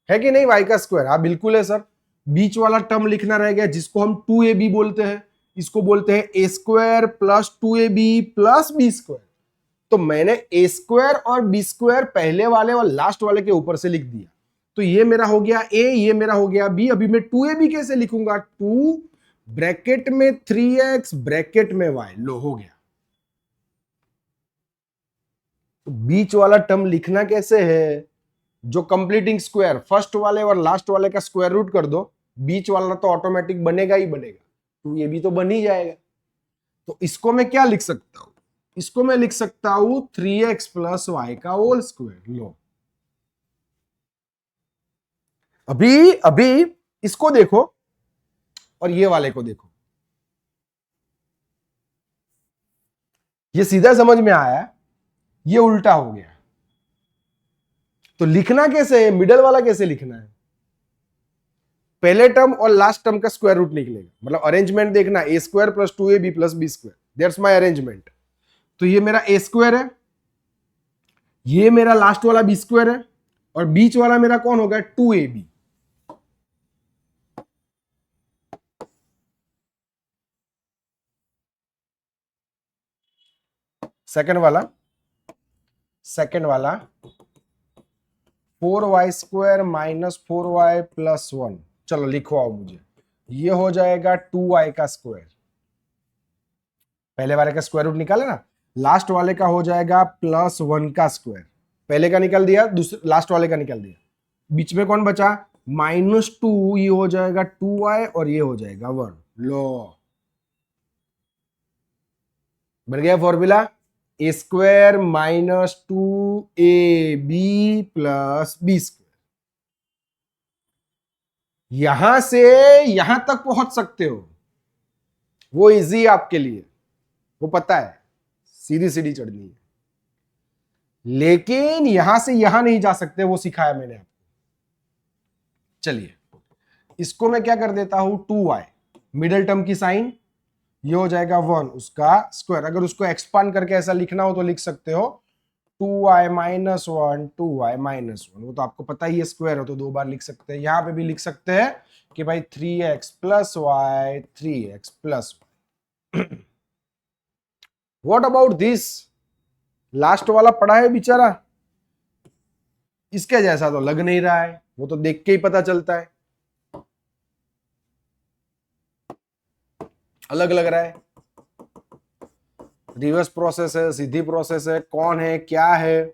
है कि नहीं? y का स्क्वायर, हाँ बिल्कुल है सर। बीच वाला टर्म लिखना रह गया जिसको हम 2ab बोलते हैं। इसको बोलते हैं a square plus 2ab plus B square. तो मैंने a स्क्वायर और b स्क्वायर पहले वाले और लास्ट वाले के ऊपर से लिख दिया। तो ये मेरा हो गया a, ये मेरा हो गया b। अभी मैं 2ab कैसे लिखूंगा? 2 ब्रैकेट में 3x ब्रैकेट में y। लो हो गया। तो बीच वाला टर्म लिखना कैसे है, जो कंप्लीटिंग स्क्वायर फर्स्ट वाले और लास्ट वाले का स्क्वायर रूट कर दो, बीच वाला तो ऑटोमेटिक बनेगा ही बनेगा, तो ये भी तो बन ही जाएगा। तो इसको मैं क्या लिख सकता हूं, इसको मैं लिख सकता हूं 3x प्लस वाई का होल स्क्वायर। लो अभी अभी इसको देखो और ये वाले को देखो, ये सीधा समझ में आया, ये उल्टा हो गया। तो लिखना कैसे है, मिडल वाला कैसे लिखना है, पहले टर्म और लास्ट टर्म का स्क्वायर रूट निकलेगा, मतलब अरेंजमेंट देखना, a square plus 2ab plus B square, that's my arrangement. तो ये मेरा ए स्क्वायर है, ये मेरा लास्ट वाला बी स्क्वायर है, और बीच वाला मेरा कौन होगा 2ab। सेकंड वाला 4y square minus 4y plus 1, चलो लिखवाओ मुझे, ये हो जाएगा 2y का स्क्वायर, पहले वाले का स्क्वायर रूट निकाले ना, लास्ट वाले का हो जाएगा प्लस 1 का स्क्वायर, पहले का निकल दिया, दूसरे लास्ट वाले का निकल दिया, बीच में कौन बचा -2, ये हो जाएगा 2y और ये हो जाएगा 1। लो बन गया formula, a square minus 2ab plus B square. यहां से यहां तक पहुंच सकते हो, वो इजी आपके लिए, वो पता है सीधी सीधी चढ़नी है, लेकिन यहां से यहां नहीं जा सकते, वो सिखाया मैंने आपको। चलिए इसको मैं क्या कर देता हूं 2y, मिडिल टर्म की साइन, ये हो जाएगा 1 उसका स्क्वायर, अगर उसको एक्सपांड करके ऐसा लिखना हो तो लिख सकते हो 2y माइनस 1 2y माइनस 1, वो तो आपको पता ही है स्क्वायर हो तो दो बार लिख सकते हैं। यहां पे भी लिख सकते हैं कि भाई 3x plus y 3x plus y. What about this, last वाला पड़ा है बेचारा, इसके जैसा तो लग नहीं रहा है, वो तो देख के ही पता चलता है, अलग लग रहा है, रिवर्स प्रोसेस है सीधी प्रोसेस है, कौन है क्या है,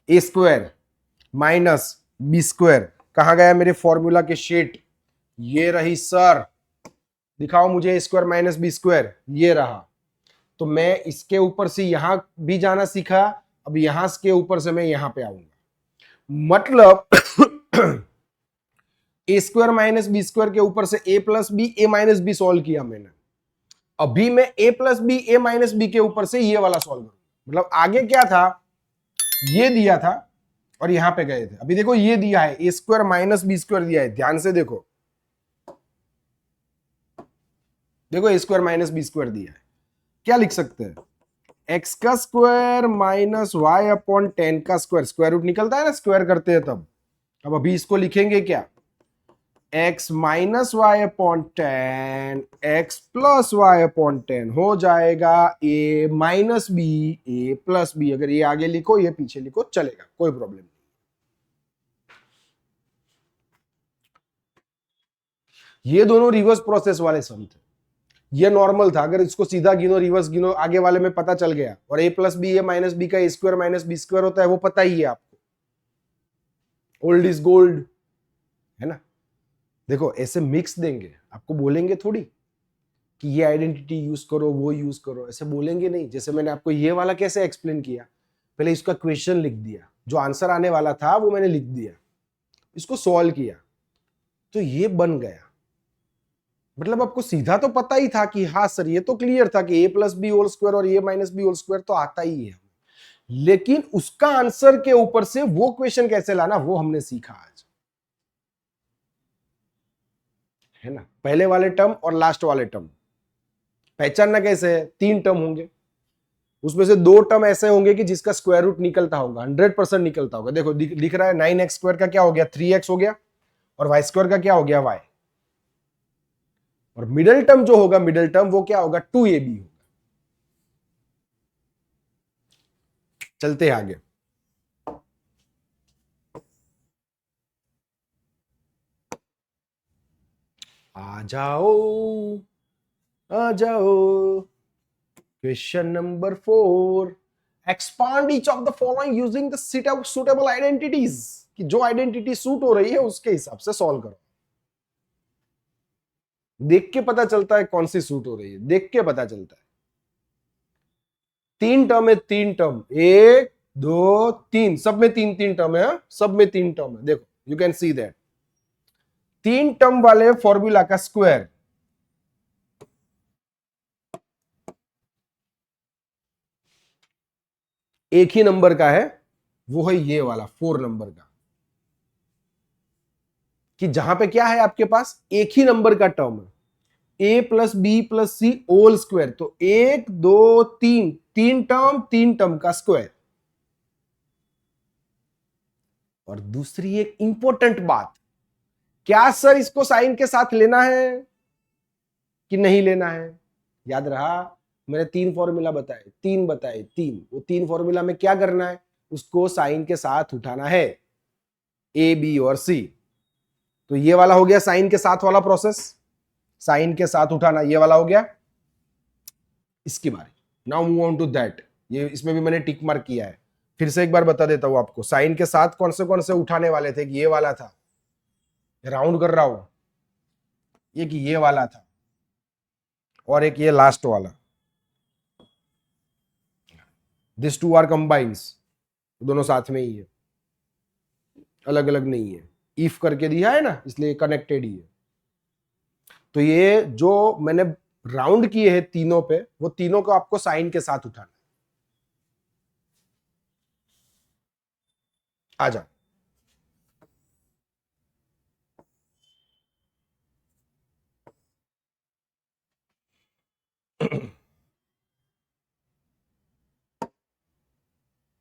ए स्क्वायर माइनस बी स्क्वायर कहां गया मेरे फॉर्मूला के शीट, ये रही सर, दिखाओ मुझे ए स्क्वायर माइनस बी स्क्वायर, ये रहा। तो मैं इसके ऊपर से यहां भी जाना सीखा, अब यहां के ऊपर से मैं यहां पे आऊंगा, मतलब ए स्क्वायर माइनस बी स्क्वायर के ऊपर से ए प्लस बी ए माइनस बी सॉल्व किया मैंने, अभी मैं ए प्लस बी ए माइनस बी के ऊपर से ये वाला सॉल्व करूंगा। मतलब आगे क्या था, ये दिया था और यहां पे गए थे, अभी देखो ये दिया है ए स्क्वायर माइनस बी स्क्वायर दिया है, ध्यान से देखो, देखो ए स्क्वायर माइनस बी स्क्वायर दिया है, क्या लिख सकते हैं एक्स का स्क्वायर माइनस वाई अपॉन 10 का स्क्वायर, स्क्वायर रूट निकलता है ना स्क्वायर करते हैं तब, अब अभी इसको लिखेंगे क्या x minus y upon 10 x plus y upon 10 हो जाएगा a minus b a plus b, अगर ये आगे लिखो ये पीछे लिखो चलेगा, कोई प्रॉब्लम नहीं। ये दोनों रिवर्स प्रोसेस वाले सम थे, ये नॉर्मल था, अगर इसको सीधा गिनो रिवर्स गिनो आगे वाले में पता चल गया, और a plus B A minus b का a square minus b square होता है, वो पता ही है आपको, ओल्ड इज गोल्ड है ना। देखो ऐसे मिक्स देंगे, आपको बोलेंगे थोड़ी कि ये आइडेंटिटी यूज करो वो यूज करो, ऐसे बोलेंगे नहीं। जैसे मैंने आपको ये वाला कैसे एक्सप्लेन किया, पहले इसका क्वेश्चन लिख दिया, जो आंसर आने वाला था वो मैंने लिख दिया, इसको सॉल्व किया तो ये बन गया, मतलब आपको सीधा तो पता ही था कि हाँ सर ये तो क्लियर था कि ए प्लस बी होल स्क्वायर और A minus B whole square तो आता ही है, लेकिन उसका आंसर के ऊपर से वो क्वेश्चन कैसे लाना वो हमने सीखा आज, है ना। पहले वाले टर्म और लास्ट वाले टर्म पहचानना कैसे है, 3 टर्म होंगे, उसमें से 2 टर्म ऐसे होंगे कि जिसका स्क्वायर रूट निकलता होगा, 100% निकलता होगा। देखो दिख रहा है 9x स्क्वायर का क्या हो गया 3x हो गया, और y स्क्वायर का क्या हो गया y, और मिडिल टर्म जो होगा मिडिल टर्म वो क्या होगा 2ab होगा। चलते हैं आगे, आ जाओ आ जाओ, question number 4, expand each of the following using the suitable identities, कि जो आइडेंटिटी सूट हो रही है उसके हिसाब से सॉल्व करो। देख के पता चलता है कौन सी सूट हो रही है, देख के पता चलता है। 3 टर्म है, 3 टर्म, 1 2 3, सब में 3 टर्म है, सब में 3 टर्म है। देखो you can see that 3 term वाले फॉर्मूला का स्क्वायर एक ही नंबर का है, वो है ये वाला 4 नंबर का, कि जहां पे क्या है आपके पास एक ही नंबर का टर्म है, a plus B plus C whole square, तो 1 2 3, 3 टर्म का स्क्वायर। और दूसरी एक इंपॉर्टेंट बात, क्या सर इसको साइन के साथ लेना है कि नहीं लेना है? याद रहा मैंने 3 फॉर्मूला बताए, 3 बताए, 3, वो 3 फॉर्मूला में क्या करना है, उसको साइन के साथ उठाना है, ए बी और सी। तो ये वाला हो गया साइन के साथ वाला प्रोसेस, साइन के साथ उठाना, ये वाला हो गया। इसकी बारी, now move on to that. ये इसमें भी मैंने टिक मार्क किया है, फिर से एक बार बता देता हूं आपको। साइन के साथ कौन से उठाने वाले थे, कि ये वाला था, राउंड कर रहा हूं, ये कि ये वाला था, और एक ये लास्ट वाला। दिस टू आर कंबाइंस, दोनों साथ में ही है, अलग अलग नहीं है। इफ करके दिया है ना, इसलिए कनेक्टेड ही है। तो ये जो मैंने राउंड किए हैं तीनों पे, वो तीनों को आपको साइन के साथ उठाना। आ जाओ।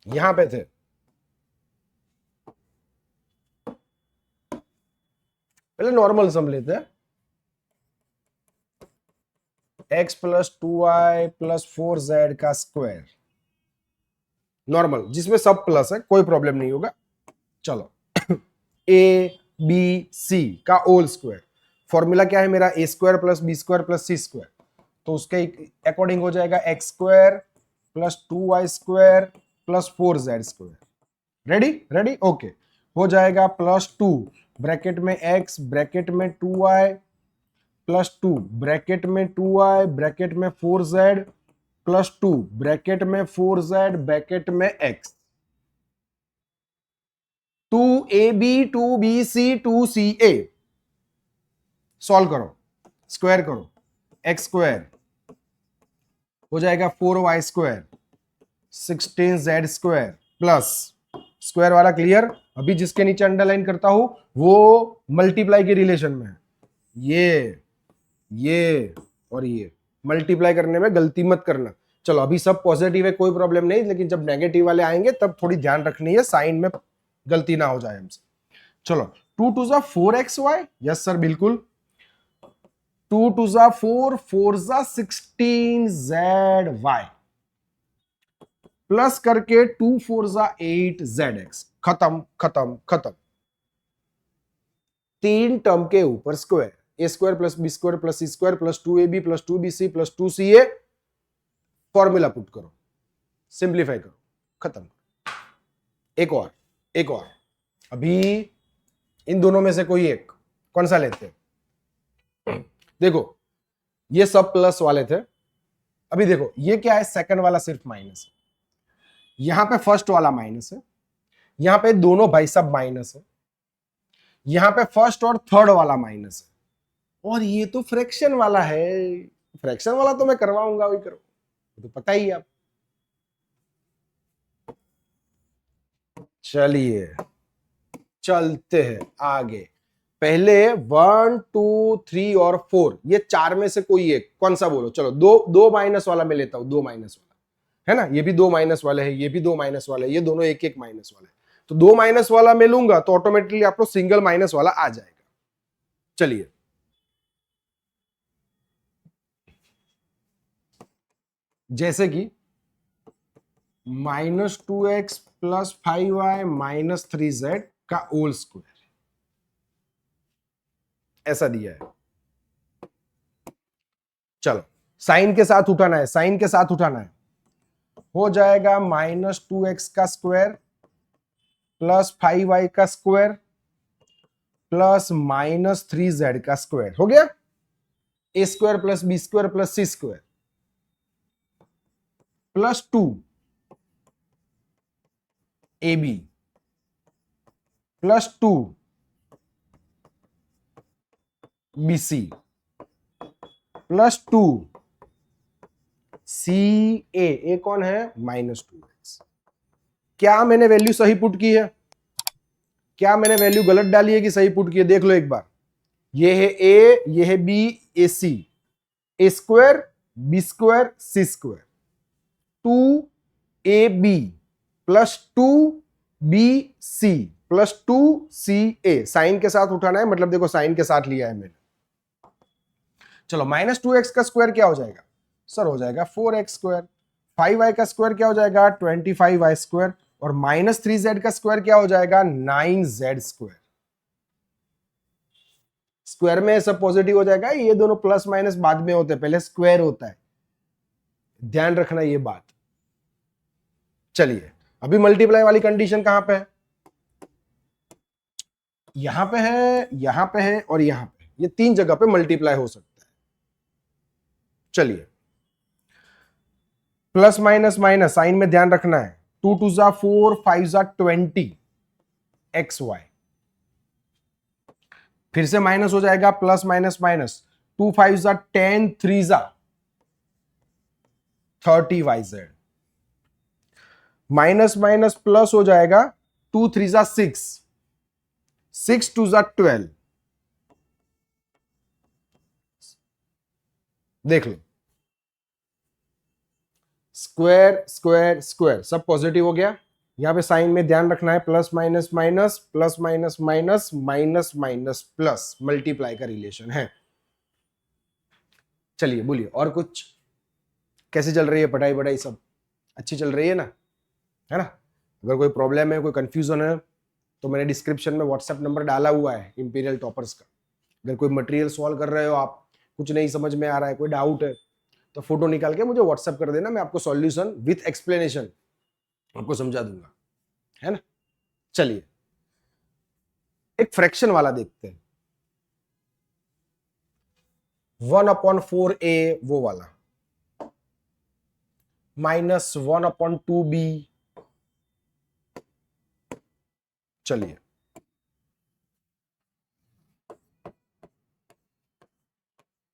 यहां पे थे, पहले नॉर्मल सम लेते हैं। x plus 2y plus 4z का स्क्वायर, नॉर्मल, जिसमें सब प्लस है, कोई प्रॉब्लम नहीं होगा। चलो ए बी सी का होल स्क्वायर, फॉर्मूला क्या है मेरा, a square plus B square plus C square, तो उसके अकॉर्डिंग हो जाएगा x square plus 2y square plus 4z square. Ready ready, okay. हो जाएगा प्लस 2 ब्रैकेट में x ब्रैकेट में 2y प्लस 2 ब्रैकेट में 2y ब्रैकेट में 4z प्लस 2 ब्रैकेट में 4z ब्रैकेट में x, 2ab 2bc 2ca, solve करो, स्क्वायर करो, एक्स स्क्वायर हो जाएगा 4y square 16z square plus square वाला क्लियर। अभी जिसके नीचे अंडरलाइन करता हूं वो मल्टीप्लाई के रिलेशन में है, ये और ये मल्टीप्लाई करने में गलती मत करना। चलो अभी सब पॉजिटिव है, कोई प्रॉब्लम नहीं, लेकिन जब नेगेटिव वाले आएंगे तब थोड़ी ध्यान रखनी है, साइन में गलती ना हो जाए हमसे। चलो 2 टू जा 4xy, यस सर बिल्कुल, 2 टू जा 4, 4 जा 16zy प्लस करके 2 4 जा 8zx, खत्म खत्म खत्म। 3 टर्म के ऊपर स्क्वायर, ए square plus B square plus सी square plus 2ab plus 2bc plus 2ca, formula put करो, सिंप्लीफाई करो, खत्म। एक और अभी इन दोनों में से कोई एक, कौन सा लेते हैं? देखो ये सब प्लस वाले थे, अभी देखो ये क्या है, सेकंड वाला सिर्फ माइनस है, यहां पे फर्स्ट वाला माइनस है, यहां पे दोनों भाई सब माइनस है, यहां पे फर्स्ट और थर्ड वाला माइनस है, और ये तो फ्रैक्शन वाला है। फ्रैक्शन वाला तो मैं करवाऊंगा, वही करो, तो पता ही है आप। चलिए चलते हैं आगे। पहले 1 2 3 और 4, ये चार में से कोई एक, कौन सा बोलो? चलो दो माइनस वाला मैं लेता हूं, 2 माइनस वाला है ना, ये भी 2 माइनस वाले है, ये भी 2 माइनस वाले है, ये दोनों एक एक माइनस वाले है, तो 2 माइनस वाला मैं लूंगा तो ऑटोमेटिकली आपको सिंगल माइनस वाला आ जाएगा। चलिए जैसे कि -2x plus 5y minus 3z का होल स्क्वायर, ऐसा दिया है। चलो साइन के साथ उठाना है, साइन के साथ उठाना है। हो जाएगा -2x का स्क्वायर प्लस 5y का स्क्वायर प्लस -3z का स्क्वायर। हो गया? A square plus B square plus C square plus 2ab plus 2bc plus 2ca। A कौन है? -2x। क्या मैंने वैल्यू सही पुट की है? क्या मैंने वैल्यू गलत डाली है कि सही पुट की है? देख लो एक बार। ये है ए, ये है बी, ए c, a square b square c square 2ab plus 2bc plus 2ca। Sign के साथ उठाना है, मतलब देखो साइन के साथ लिया है मैंने। चलो -2x का स्क्वायर क्या हो जाएगा सर? हो जाएगा 4x स्क्वायर। 5y का स्क्वायर क्या हो जाएगा? 25y square. और -3z का स्क्वायर क्या हो जाएगा? 9z square. स्क्वायर में सब पॉजिटिव हो जाएगा, ये दोनों प्लस माइनस बाद में होते हैं, पहले स्क्वायर होता है, ध्यान रखना ये बात। चलिए अभी मल्टीप्लाई वाली कंडीशन कहां पे है? यहां पे है, यहां पे है और यहां पे। ये तीन जगह पे मल्टीप्लाई हो सकता है। चलिए प्लस माइनस माइनस साइन में ध्यान रखना है। 2 2 जा 4, 5 जा 20 XY। फिर से माइनस हो जाएगा, प्लस माइनस माइनस 2 5 जा 10, 3 जा 30YZ। माइनस माइनस प्लस हो जाएगा, 2 3 जा 6, 6 2 जा 12। देख लो, स्क्वायर स्क्वायर स्क्वायर सब पॉजिटिव हो गया। यहां पे साइन में ध्यान रखना है, plus minus minus plus minus minus minus minus plus, multiply का रिलेशन है। चलिए बोलिए और कुछ, कैसे चल रही है पढ़ाई वढ़ाई? सब अच्छी चल रही है ना? है ना? अगर कोई प्रॉब्लम है, कोई कंफ्यूजन है, तो मैंने डिस्क्रिप्शन में व्हाट्सएप नंबर डाला हुआ है इंपीरियल टॉपर्स का। अगर कोई मटेरियल सॉल्व कर रहे हो आप, कुछ नहीं समझ में आ रहा है, कोई डाउट है, तो फोटो निकाल के मुझे व्हाट्सएप कर देना, मैं आपको सॉल्यूशन विथ एक्सप्लेनेशन आपको समझा दूंगा, है ना? चलिए एक फ्रैक्शन वाला देखते हैं। 1/4a वो वाला, -1/2b। चलिए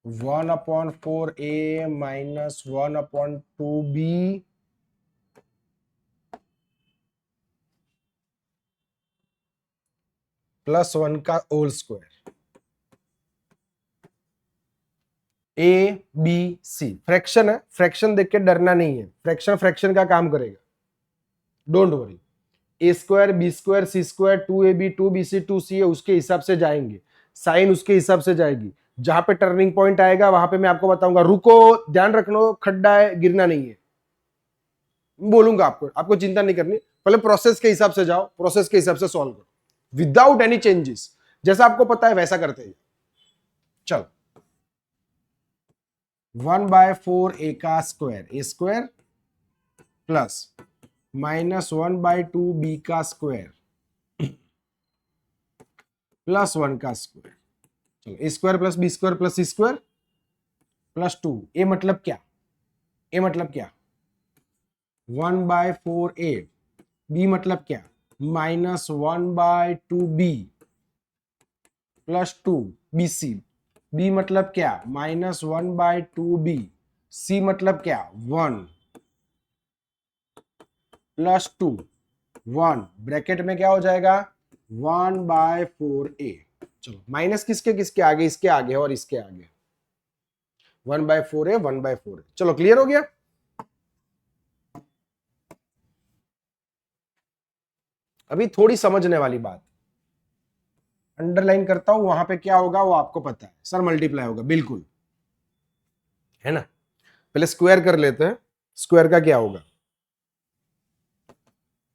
(1/4a - 1/2b) +1 का whole square. A b c fraction है, फ्रैक्शन देख के डरना नहीं है, फ्रैक्शन फ्रैक्शन का काम करेगा, don't worry. A square b square c square 2ab 2bc 2ca उसके हिसाब से जाएंगे, साइन उसके हिसाब से जाएगी। जहां पे टर्निंग पॉइंट आएगा वहां पे मैं आपको बताऊंगा, रुको ध्यान रखना, खड्डा है, गिरना नहीं है, बोलूंगा आपको, आपको चिंता नहीं करनी। पहले प्रोसेस के हिसाब से जाओ, प्रोसेस के हिसाब से सॉल्व करो विदाउट एनी चेंजेस, जैसा आपको पता है वैसा करते हैं। चलो 1/4a का स्क्वायर, ए स्क्वायर प्लस -1/2b का स्क्वायर +1 का स्क्वायर। चलो a square plus B square plus C square +2। A मतलब क्या? ए मतलब क्या? 1/4a। बी मतलब क्या? -1/2b +2bc। बी मतलब क्या? -1/2b। सी मतलब क्या? 1 +2 1 ब्रैकेट में क्या हो जाएगा? 1/4a। चलो माइनस किसके किसके आगे? इसके आगे और इसके आगे। 1/4a 1/4a। चलो क्लियर हो गया? अभी थोड़ी समझने वाली बात, अंडरलाइन करता हूं, वहां पे क्या होगा वो आपको पता है। सर मल्टीप्लाई होगा, बिल्कुल, है ना? पहले स्क्वायर कर लेते हैं। स्क्वायर का क्या होगा?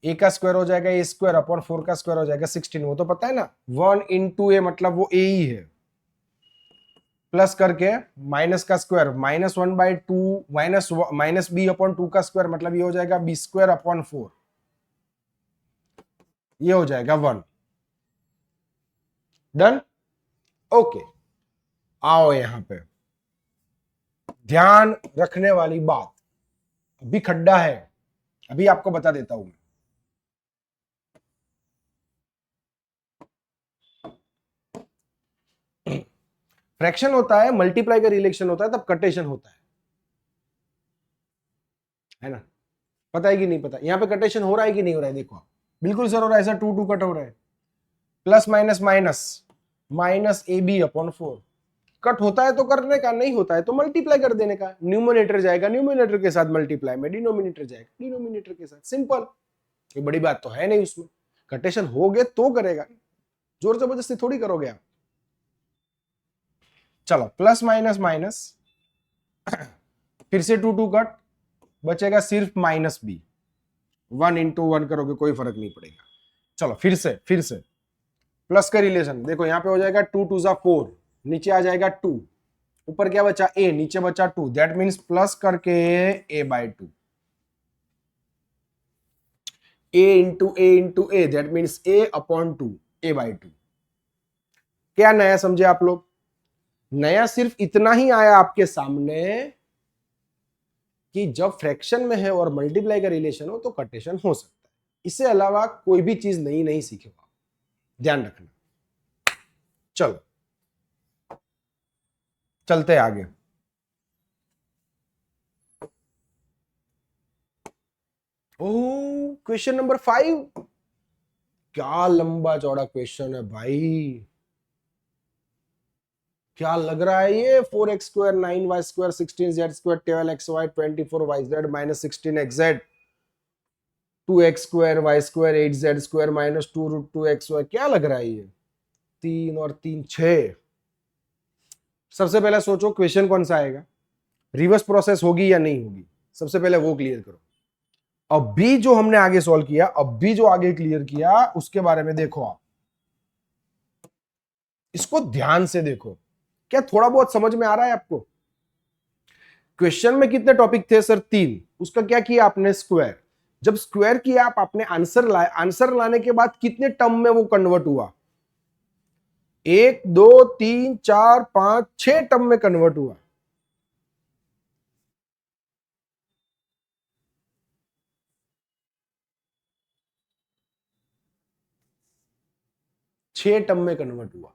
ए का स्क्वायर हो जाएगा ए स्क्वायर अपॉन 4 का स्क्वायर हो जाएगा 16। वो तो पता है ना, 1 × a मतलब वो ए ही है। प्लस करके माइनस का स्क्वायर -1/2 माइनस बी अपॉन 2 का स्क्वायर, मतलब ये हो जाएगा b² अपॉन 4, ये हो जाएगा 1। डन। ओके, आओ यहां पे ध्यान रखने वाली बात, अभी खड्डा है, अभी आपको बता देता हूं मैं। फ्रैक्शन होता है, मल्टीप्लाई का रिलेशन होता है, तब कटेशन होता है ना? पता है कि नहीं पता? यहां पे कटेशन हो रहा है कि नहीं हो रहा है? देखो बिल्कुल सर हो रहा है, ऐसा 2 2 कट हो रहा है, प्लस माइनस माइनस माइनस ए बी अपॉन 4, कट होता है तो करने का, नहीं होता है तो मल्टीप्लाई कर देने का। न्यूमरेटर जाएगा न्यूमरेटर के साथ मल्टीप्लाई में, डिनोमिनेटर जाएगा डिनोमिनेटर के साथ, सिंपल। कोई बड़ी बात तो है नहीं उसमें। कटेशन हो गए तो करेगा, जोर जबरदस्ती थोड़ी करोगे आप। चलो प्लस माइनस माइनस, फिर से 2 2 कट, बचेगा सिर्फ माइनस बी। 1 इंटू 1 करोगे कोई फर्क नहीं पड़ेगा। चलो फिर से प्लस का रिलेशन देखो, यहां पे हो जाएगा 2 2 जा 4, नीचे आ जाएगा 2, ऊपर क्या बचा a, नीचे बचा 2, दैट मीन्स प्लस करके a/2, a that means a upon 2, a/2। क्या नया समझे आप लोग? नया सिर्फ इतना ही आया आपके सामने कि जब फ्रैक्शन में है और मल्टीप्लाई का रिलेशन हो तो कटेशन हो सकता है, इससे अलावा कोई भी चीज नई नहीं सीखे हो, ध्यान रखना। चलो चलते आगे। ओह, क्वेश्चन नंबर 5, क्या लंबा चौड़ा क्वेश्चन है भाई, क्या लग रहा है ये? 4x² 9y² 16z² 12xy 24yz minus 16xz 2x² y² 8z² minus 2√2xy, क्या लग रहा है ये? 3 और 3 6। सबसे पहले सोचो क्वेश्चन कौन सा आएगा, रिवर्स प्रोसेस होगी या नहीं होगी, सबसे पहले वो क्लियर करो। अभी जो हमने आगे सॉल्व किया, अभी जो आगे क्लियर किया, उसके बारे में देखो आप, इसको ध्यान से देखो। क्या थोड़ा बहुत समझ में आ रहा है आपको? क्वेश्चन में कितने टॉपिक थे सर? 3। उसका क्या किया आपने? स्क्वायर। जब स्क्वायर किया आपने आंसर लाए, आंसर लाने के बाद कितने टर्म में वो कन्वर्ट हुआ? 1 2 3 4 5 6 टर्म में कन्वर्ट हुआ। छह टर्म में कन्वर्ट हुआ।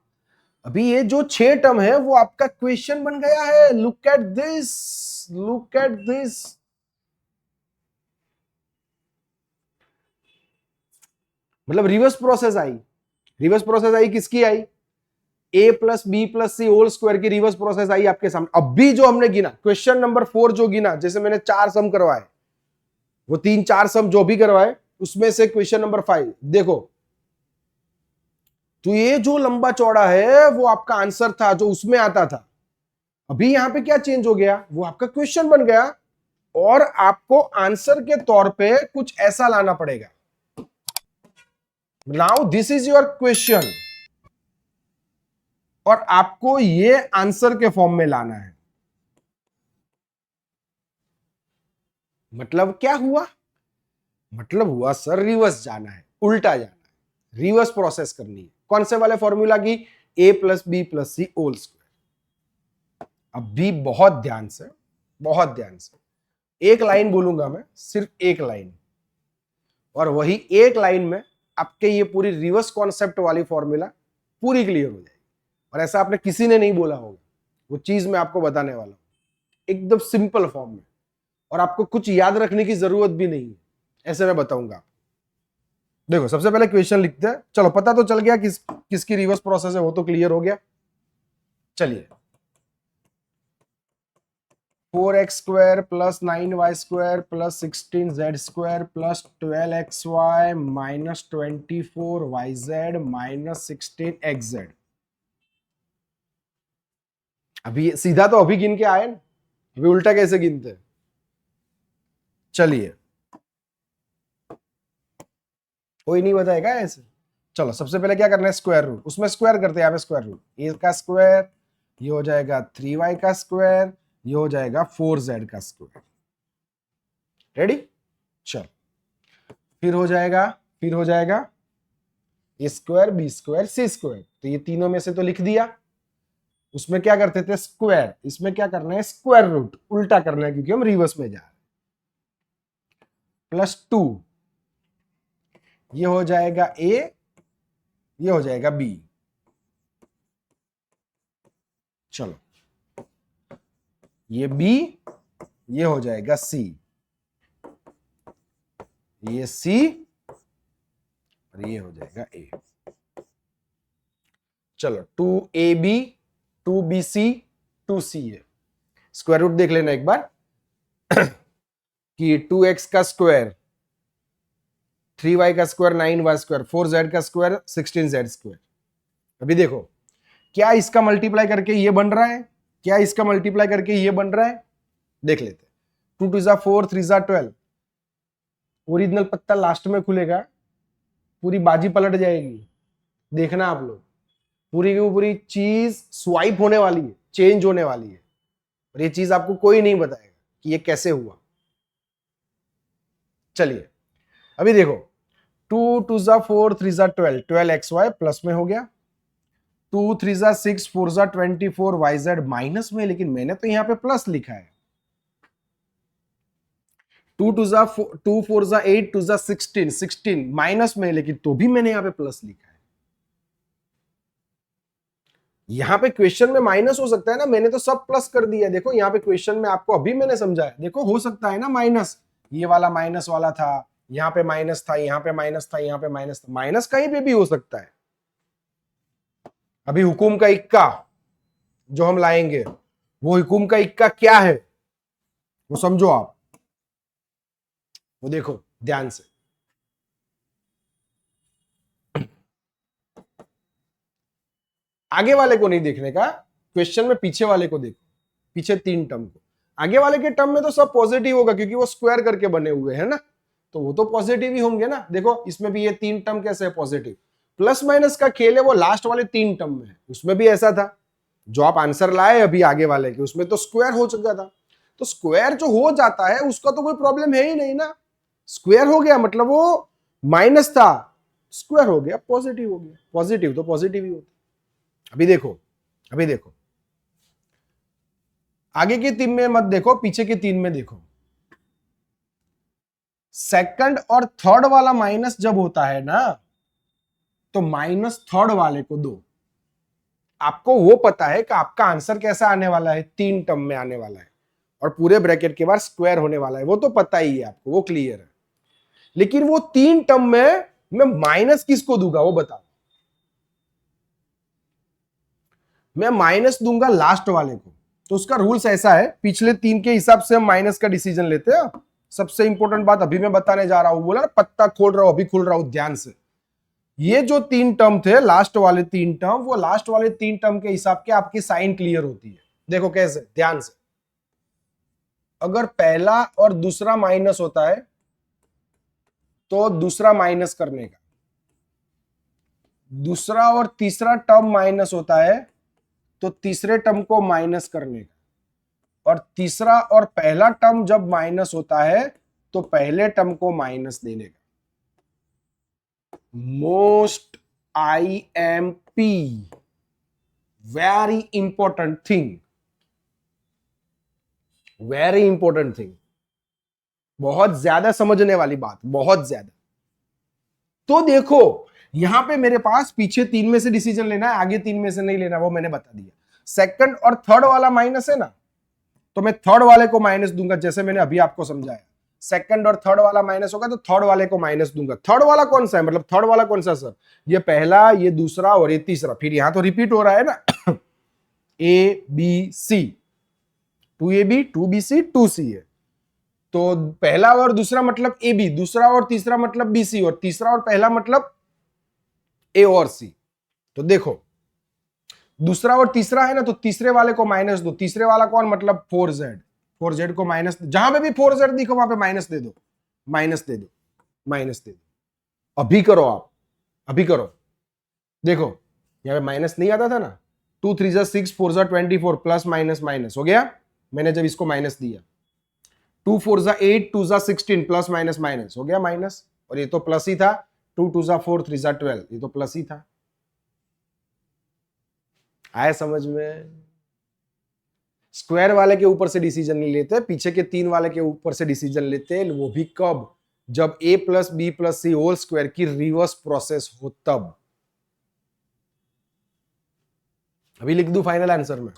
अभी ये जो 6 टर्म है वो आपका क्वेश्चन बन गया है। Look at this, look at this. मतलब रिवर्स प्रोसेस आई। रिवर्स प्रोसेस आई किसकी आई? a plus B plus C whole square की रिवर्स प्रोसेस आई आपके सामने। अभी जो हमने गिना, क्वेश्चन नंबर 4 जो गिना, जैसे मैंने 4 सम करवाए, वो 3 4 सम जो भी करवाए, उसमें से क्वेश्चन नंबर 5 देखो, तो ये जो लंबा चौड़ा है वो आपका आंसर था जो उसमें आता था। अभी यहां पे क्या चेंज हो गया? वो आपका क्वेश्चन बन गया और आपको आंसर के तौर पे कुछ ऐसा लाना पड़ेगा। Now this is your question और आपको ये आंसर के फॉर्म में लाना है। मतलब क्या हुआ? मतलब हुआ सर रिवर्स जाना है, उल्टा जाना है, रिवर्स प्रोसेस करनी है। कौन से वाले फॉर्मूला की? a plus B plus C whole square. अब भी बहुत ध्यान से, बहुत ध्यान से एक लाइन बोलूंगा मैं, सिर्फ एक लाइन, और वही एक लाइन में आपके ये पूरी रिवर्स कॉन्सेप्ट वाली फॉर्मूला पूरी क्लियर हो जाएगी। और ऐसा आपने किसी ने नहीं बोला होगा, वो चीज मैं आपको बताने वाला हूं एकदम सिंपल फॉर्म में, और आपको कुछ याद रखने की जरूरत भी नहीं है, ऐसे मैं बताऊंगा। देखो सबसे पहले क्वेश्चन लिखते हैं। चलो पता तो चल गया किसकी रिवर्स प्रोसेस है, वो तो क्लियर हो गया। चलिए 4x² plus 9y² plus 16z² plus 12xy minus 24yz minus 16xz। अभी सीधा तो अभी गिन के आए ना, अभी उल्टा कैसे गिनते हैं? चलिए कोई नहीं बताएगा ऐसे। चलो सबसे पहले क्या करना है? Square root. उसमें स्क्वायर करते हैं, यहाँ पे स्क्वायर रूट, ए का स्क्वायर ये हो जाएगा 3y का स्क्वायर, ये हो जाएगा 4z का स्क्वायर। रेडी? चल, फिर हो जाएगा a square b square c square. तो ये तीनों में से तो लिख दिया। उसमें क्या करते थे? स्क्वायर। इसमें क्या करना है? स्क्वायर रूट, उल्टा करना है क्योंकि हम रिवर्स में जा रहे हैं। +2, ये हो जाएगा ए, ये हो जाएगा बी। चलो, ये बी, ये हो जाएगा सी, ये सी और ये हो जाएगा ए। चलो, 2ab 2bc 2ca। Square root देख लेना एक बार कि 2x का स्क्वायर 3y का स्क्वायर 9y स्क्वायर 4z का स्क्वायर 16z स्क्वायर। अभी देखो, क्या इसका मल्टीप्लाई करके ये बन रहा है? क्या इसका मल्टीप्लाई करके ये बन रहा है? देख लेते हैं। 2 2 जा 4, 3 जा 12। ओरिजिनल पत्ता लास्ट में खुलेगा, पूरी बाजी पलट जाएगी। देखना आप लोग, पूरी की पूरी चीज स्वाइप होने वाली है, चेंज होने वाली है, और ये चीज आपको कोई नहीं बताएगा कि ये कैसे हुआ। चलिए, अभी देखो, 2 2 जा 4, 3 जा 12, 12xy प्लस में हो गया। 2 3 जा 6, 4 जा 24, yz माइनस में, लेकिन मैंने तो यहां पे प्लस लिखा है। 2 2 जा 2 4 जा 8, 2 जा 16, 16 माइनस में, लेकिन तो भी मैंने यहां पे प्लस लिखा है। यहां पे क्वेश्चन में माइनस हो सकता है ना, मैंने तो सब प्लस कर दिया। देखो यहां पे क्वेश्चन में आपको अभी मैंने समझाया, देखो हो सकता है ना माइनस, ये वाला माइनस वाला था, यहां पे माइनस था, यहां पे माइनस था, यहां पे माइनस था। माइनस कहीं पे भी हो सकता है। अभी हुकुम का इक्का जो हम लाएंगे, वो हुकुम का इक्का क्या है वो समझो आप, वो देखो ध्यान से। आगे वाले को नहीं देखने का, क्वेश्चन में पीछे वाले को देखो, पीछे 3 टर्म को। आगे वाले के टर्म में तो सब पॉजिटिव होगा क्योंकि वो स्क्वायर करके बने हुए हैं ना, तो वो तो पॉजिटिव ही होंगे ना। देखो इसमें भी ये 3 टर्म कैसे है पॉजिटिव। प्लस माइनस का खेल है वो लास्ट वाले 3 टर्म में है, उसमें भी ऐसा था। जो आप आंसर लाए अभी आगे वाले के, उसमें तो स्क्वायर हो चुका था। तो स्क्वायर जो हो जाता है उसका तो कोई प्रॉब्लम है ही नहीं ना। स्क्वायर हो गया मतलब वो माइनस था, स्क्वायर हो गया पॉजिटिव हो गया। पॉजिटिव तो पॉजिटिव ही होता। अभी देखो, आगे के 3 में मत देखो, पीछे के 3 में देखो। सेकंड और थर्ड वाला माइनस जब होता है ना, तो माइनस थर्ड वाले को दो। आपको वो पता है कि आपका आंसर कैसा आने वाला है, 3 टर्म में आने वाला है और पूरे ब्रैकेट के बाद स्क्वायर होने वाला है, वो तो पता ही है आपको, वो क्लियर है। लेकिन वो 3 टर्म में मैं माइनस किसको दूंगा वो बताओ। मैं माइनस दूंगा लास्ट वाले को। तो उसका रूल्स ऐसा है, पिछले 3 के हिसाब से हम माइनस का डिसीजन लेते हैं। सबसे इंपॉर्टेंट बात अभी मैं बताने जा रहा हूं, बोला ना पत्ता खोल रहा हूं, अभी खुल रहा हूं, ध्यान से। ये जो 3 टर्म थे, लास्ट वाले 3 टर्म, वो लास्ट वाले 3 टर्म के हिसाब के आपकी साइन क्लियर होती है। देखो कैसे, ध्यान से। अगर पहला और दूसरा माइनस होता है तो दूसरा माइनस करने का, दूसरा और तीसरा टर्म माइनस होता है तो तीसरे टर्म को माइनस करने का, और तीसरा और पहला टर्म जब माइनस होता है तो पहले टर्म को माइनस देने का। Most IMP, very important thing, very important thing, बहुत ज्यादा समझने वाली बात, बहुत ज्यादा। तो देखो यहां पे मेरे पास पीछे 3 में से डिसीजन लेना है, आगे 3 में से नहीं लेना, वो मैंने बता दिया। सेकंड और थर्ड वाला माइनस है ना, तो मैं थर्ड वाले को माइनस दूंगा, जैसे मैंने अभी आपको समझाया। सेकंड और थर्ड वाला माइनस होगा तो थर्ड वाले को माइनस दूंगा। थर्ड वाला कौन सा है, मतलब थर्ड वाला कौन सा सर? ये पहला, ये दूसरा और ये तीसरा। फिर यहां तो रिपीट हो रहा है ना ABC, 2AB 2BC 2C है। तो पहला और दूसरा मतलब AB, दूसरा और तीसरा मतलब BC, और तीसरा और पहला मतलब A और C। तो देखो दूसरा और तीसरा है ना, तो तीसरे वाले को माइनस दो। तीसरे वाला कौन, मतलब 4Z, 4Z को माइनस, जहां पे भी 4Z दिखो वहां पे माइनस दे दो, माइनस दे दो, माइनस दे दो। अभी करो आप, अभी करो। देखो यहां पे माइनस नहीं आता था ना, 2 3 जा 6, 4 जा 24, प्लस माइनस माइनस हो गया। मैंने जब इसको माइनस दिया 2 4 जा 8, 2 जा 16, प्लस माइनस माइनस हो गया माइनस, और ये तो प्लस ही था। 2 2 जा 4, 3 जा 12, ये तो प्लस ही था। आया समझ में? स्क्वायर वाले के ऊपर से डिसीजन नहीं लेते, पीछे के 3 वाले के ऊपर से डिसीजन लेते हैं, वो भी कब? जब a plus B plus C whole square की रिवर्स प्रोसेस हो तब। अभी लिख दूं फाइनल आंसर में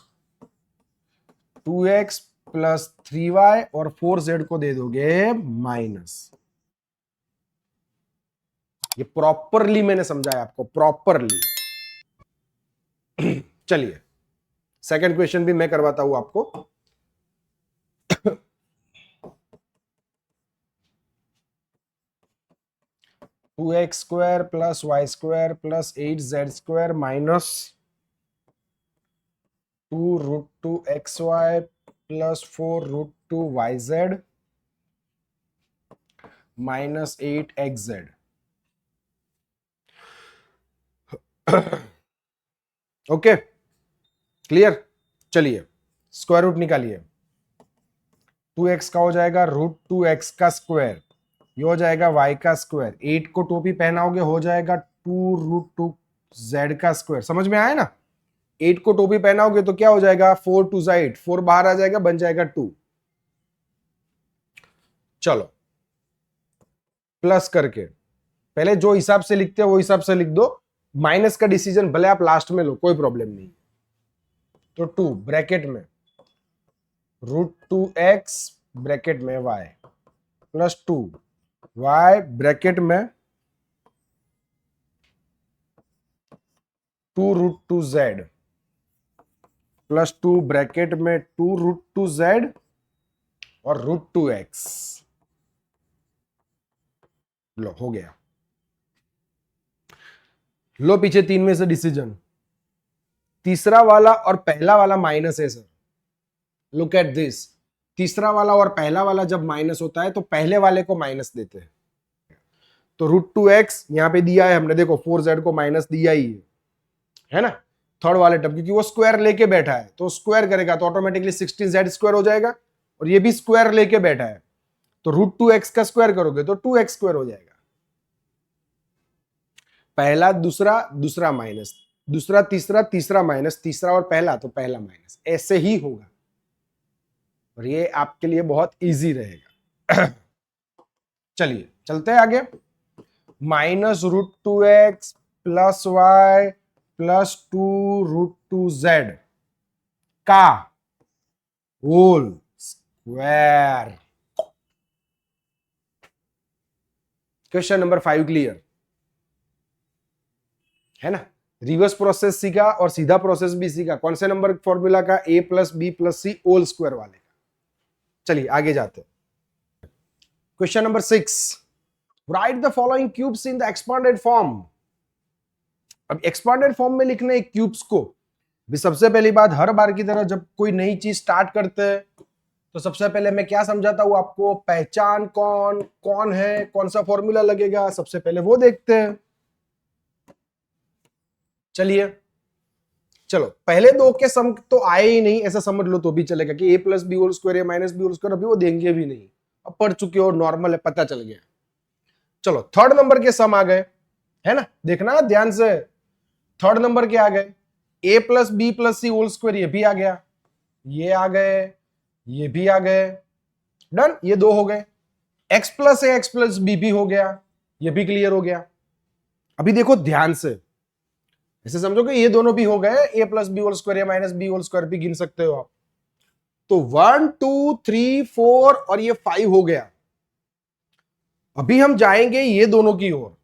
2x प्लस 3y और 4z को दे दोगे माइनस। ये प्रॉपरली मैंने समझाया आपको, प्रॉपरली। चलिए सेकंड क्वेश्चन भी मैं करवाता हूं आपको। 2x square plus Y square plus 8z² minus 2√2xy plus 4√2yz minus 8xz। Okay clear? चलिए स्क्वायर रूट निकालिए। 2x का हो जाएगा √2x का स्क्वायर, ये हो जाएगा y का स्क्वायर, 8 को टोपी पहनाओगे हो जाएगा 2√2z का स्क्वायर। समझ में आया ना? 8 को टोपी पहनाओगे तो क्या हो जाएगा? 4 2 जा 8, 4 बाहर आ जाएगा, बन जाएगा 2। चलो प्लस करके पहले जो हिसाब से लिखते हो वो हिसाब से लिख दो, माइनस का डिसीजन भले आप लास्ट में लो, कोई प्रॉब्लम नहीं। तो 2 ब्रैकेट में √2x ब्रैकेट में y प्लस 2y ब्रैकेट में 2√2z प्लस 2 ब्रैकेट में 2√2z और √2x। लो हो गया। लो पीछे 3 में से डिसीजन, तीसरा वाला और पहला वाला माइनस है सर। लुक एट दिस, तीसरा वाला और पहला वाला जब माइनस होता है तो पहले वाले को माइनस देते हैं। तो √2x यहां पे दिया है हमने, देखो 4z को माइनस दिया ही है ना थर्ड वाले टर्म, क्योंकि वो स्क्वायर लेके बैठा है तो स्क्वायर करेगा तो ऑटोमेटिकली 16z² हो जाएगा, और ये भी स्क्वायर लेके बैठा है तो √2x का स्क्वायर करोगे तो 2x² हो जाएगा। पहला दूसरा, दूसरा माइनस, दूसरा तीसरा, तीसरा माइनस, तीसरा और पहला तो पहला माइनस, ऐसे ही होगा और ये आपके लिए बहुत इजी रहेगा। चलिए चलते हैं आगे। Minus √2x plus y plus 2√2z का whole square. Question number 5 clear है ना? रिवर्स प्रोसेस सीखा और सीधा प्रोसेस भी सीखा। कौन से नंबर फॉर्मूला का? a plus B plus C whole square वाले का। चलिए आगे जाते हैं। Question number 6, write the following cubes in the expanded form. अब एक्सपांडेड फॉर्म में लिखने हैं क्यूब्स को। भी सबसे पहली बात, हर बार की तरह जब कोई नई चीज स्टार्ट करते हैं तो सबसे पहले मैं क्या समझाता हूं आपको? पहचान कौन कौन है, कौन सा फॉर्मूला लगेगा, सबसे पहले वो देखते हैं। चलिए चलो, पहले दो के सम तो आए ही नहीं ऐसा समझ लो तो भी चलेगा कि a plus B whole square या माइनस बी होल स्क्वायर, अभी वो देंगे भी नहीं, अब पढ़ चुके हो, नॉर्मल है, पता चल गया। चलो थर्ड नंबर के सम आ गए, है ना? देखना ध्यान से, थर्ड नंबर के आ गए, a plus B plus C whole square, ये भी आ गया, ये आ गए, ये भी आ गए, डन, ये दो हो गए। x plus A X plus B भी हो गया, ये भी क्लियर हो गया। अभी देखो ध्यान से, ऐसे समझो कि ये दोनों भी हो गए, a plus B whole square या माइनस बी होल स्क्वायर भी गिन सकते हो आप। तो 1 2 3 4 और ये 5 हो गया। अभी हम जाएंगे ये दोनों की ओर,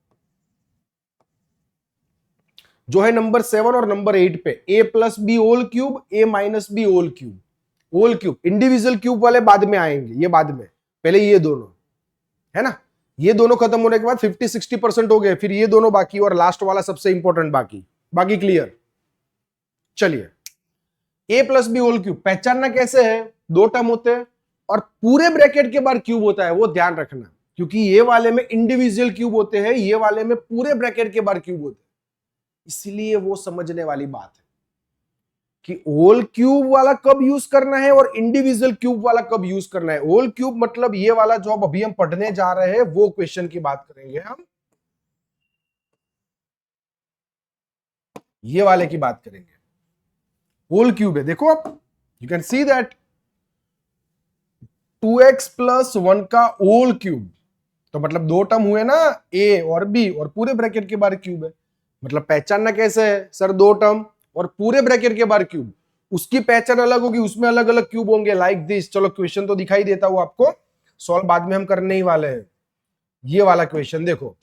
जो है नंबर 7 और नंबर 8 पे, a plus B whole cube, a minus B whole cube. Whole cube, individual cube वाले बाद में आएंगे, ये बाद में, पहले ये दोनों, है ना? ये दोनों खत्म होने के बाद 50-60% हो गए, फिर ये दोनों बाकी और लास्ट वाला सबसे इंपॉर्टेंट बाकी। बाकी क्लियर? चलिए, a plus B whole cube पहचानना कैसे है? दो टर्म होते हैं और पूरे ब्रैकेट के बाद क्यूब होता है, वो ध्यान रखना, क्योंकि ये वाले में इंडिविजुअल क्यूब होते हैं, ये वाले में पूरे ब्रैकेट के बाद क्यूब होते हैं, इसलिए वो समझने वाली बात है। कि होल क्यूब वाला कब यूज करना है और इंडिविजुअल क्यूब वाला कब यूज करना है। होल क्यूब मतलब ये वाला जो अभी हम पढ़ने जा रहे हैं वो क्वेश्चन की बात करेंगे हम, ये वाले की बात करेंगे। होल क्यूब है, देखो आप, you can see that 2x plus 1 का होल क्यूब, तो मतलब दो टर्म हुए ना, a और b, और पूरे ब्रैकेट के बाहर क्यूब है। मतलब पहचानना कैसे है सर, दो टर्म और पूरे ब्रैकेट के बाहर क्यूब, उसकी पहचान अलग होगी, उसमें अलग अलग क्यूब होंगे लाइक दिस। चलो क्वेश्चन तो दिखाई देता हूं आपको, सॉल्व बाद में हम करने ही वाले हैं। ये वाला क्वेश्चन देखो,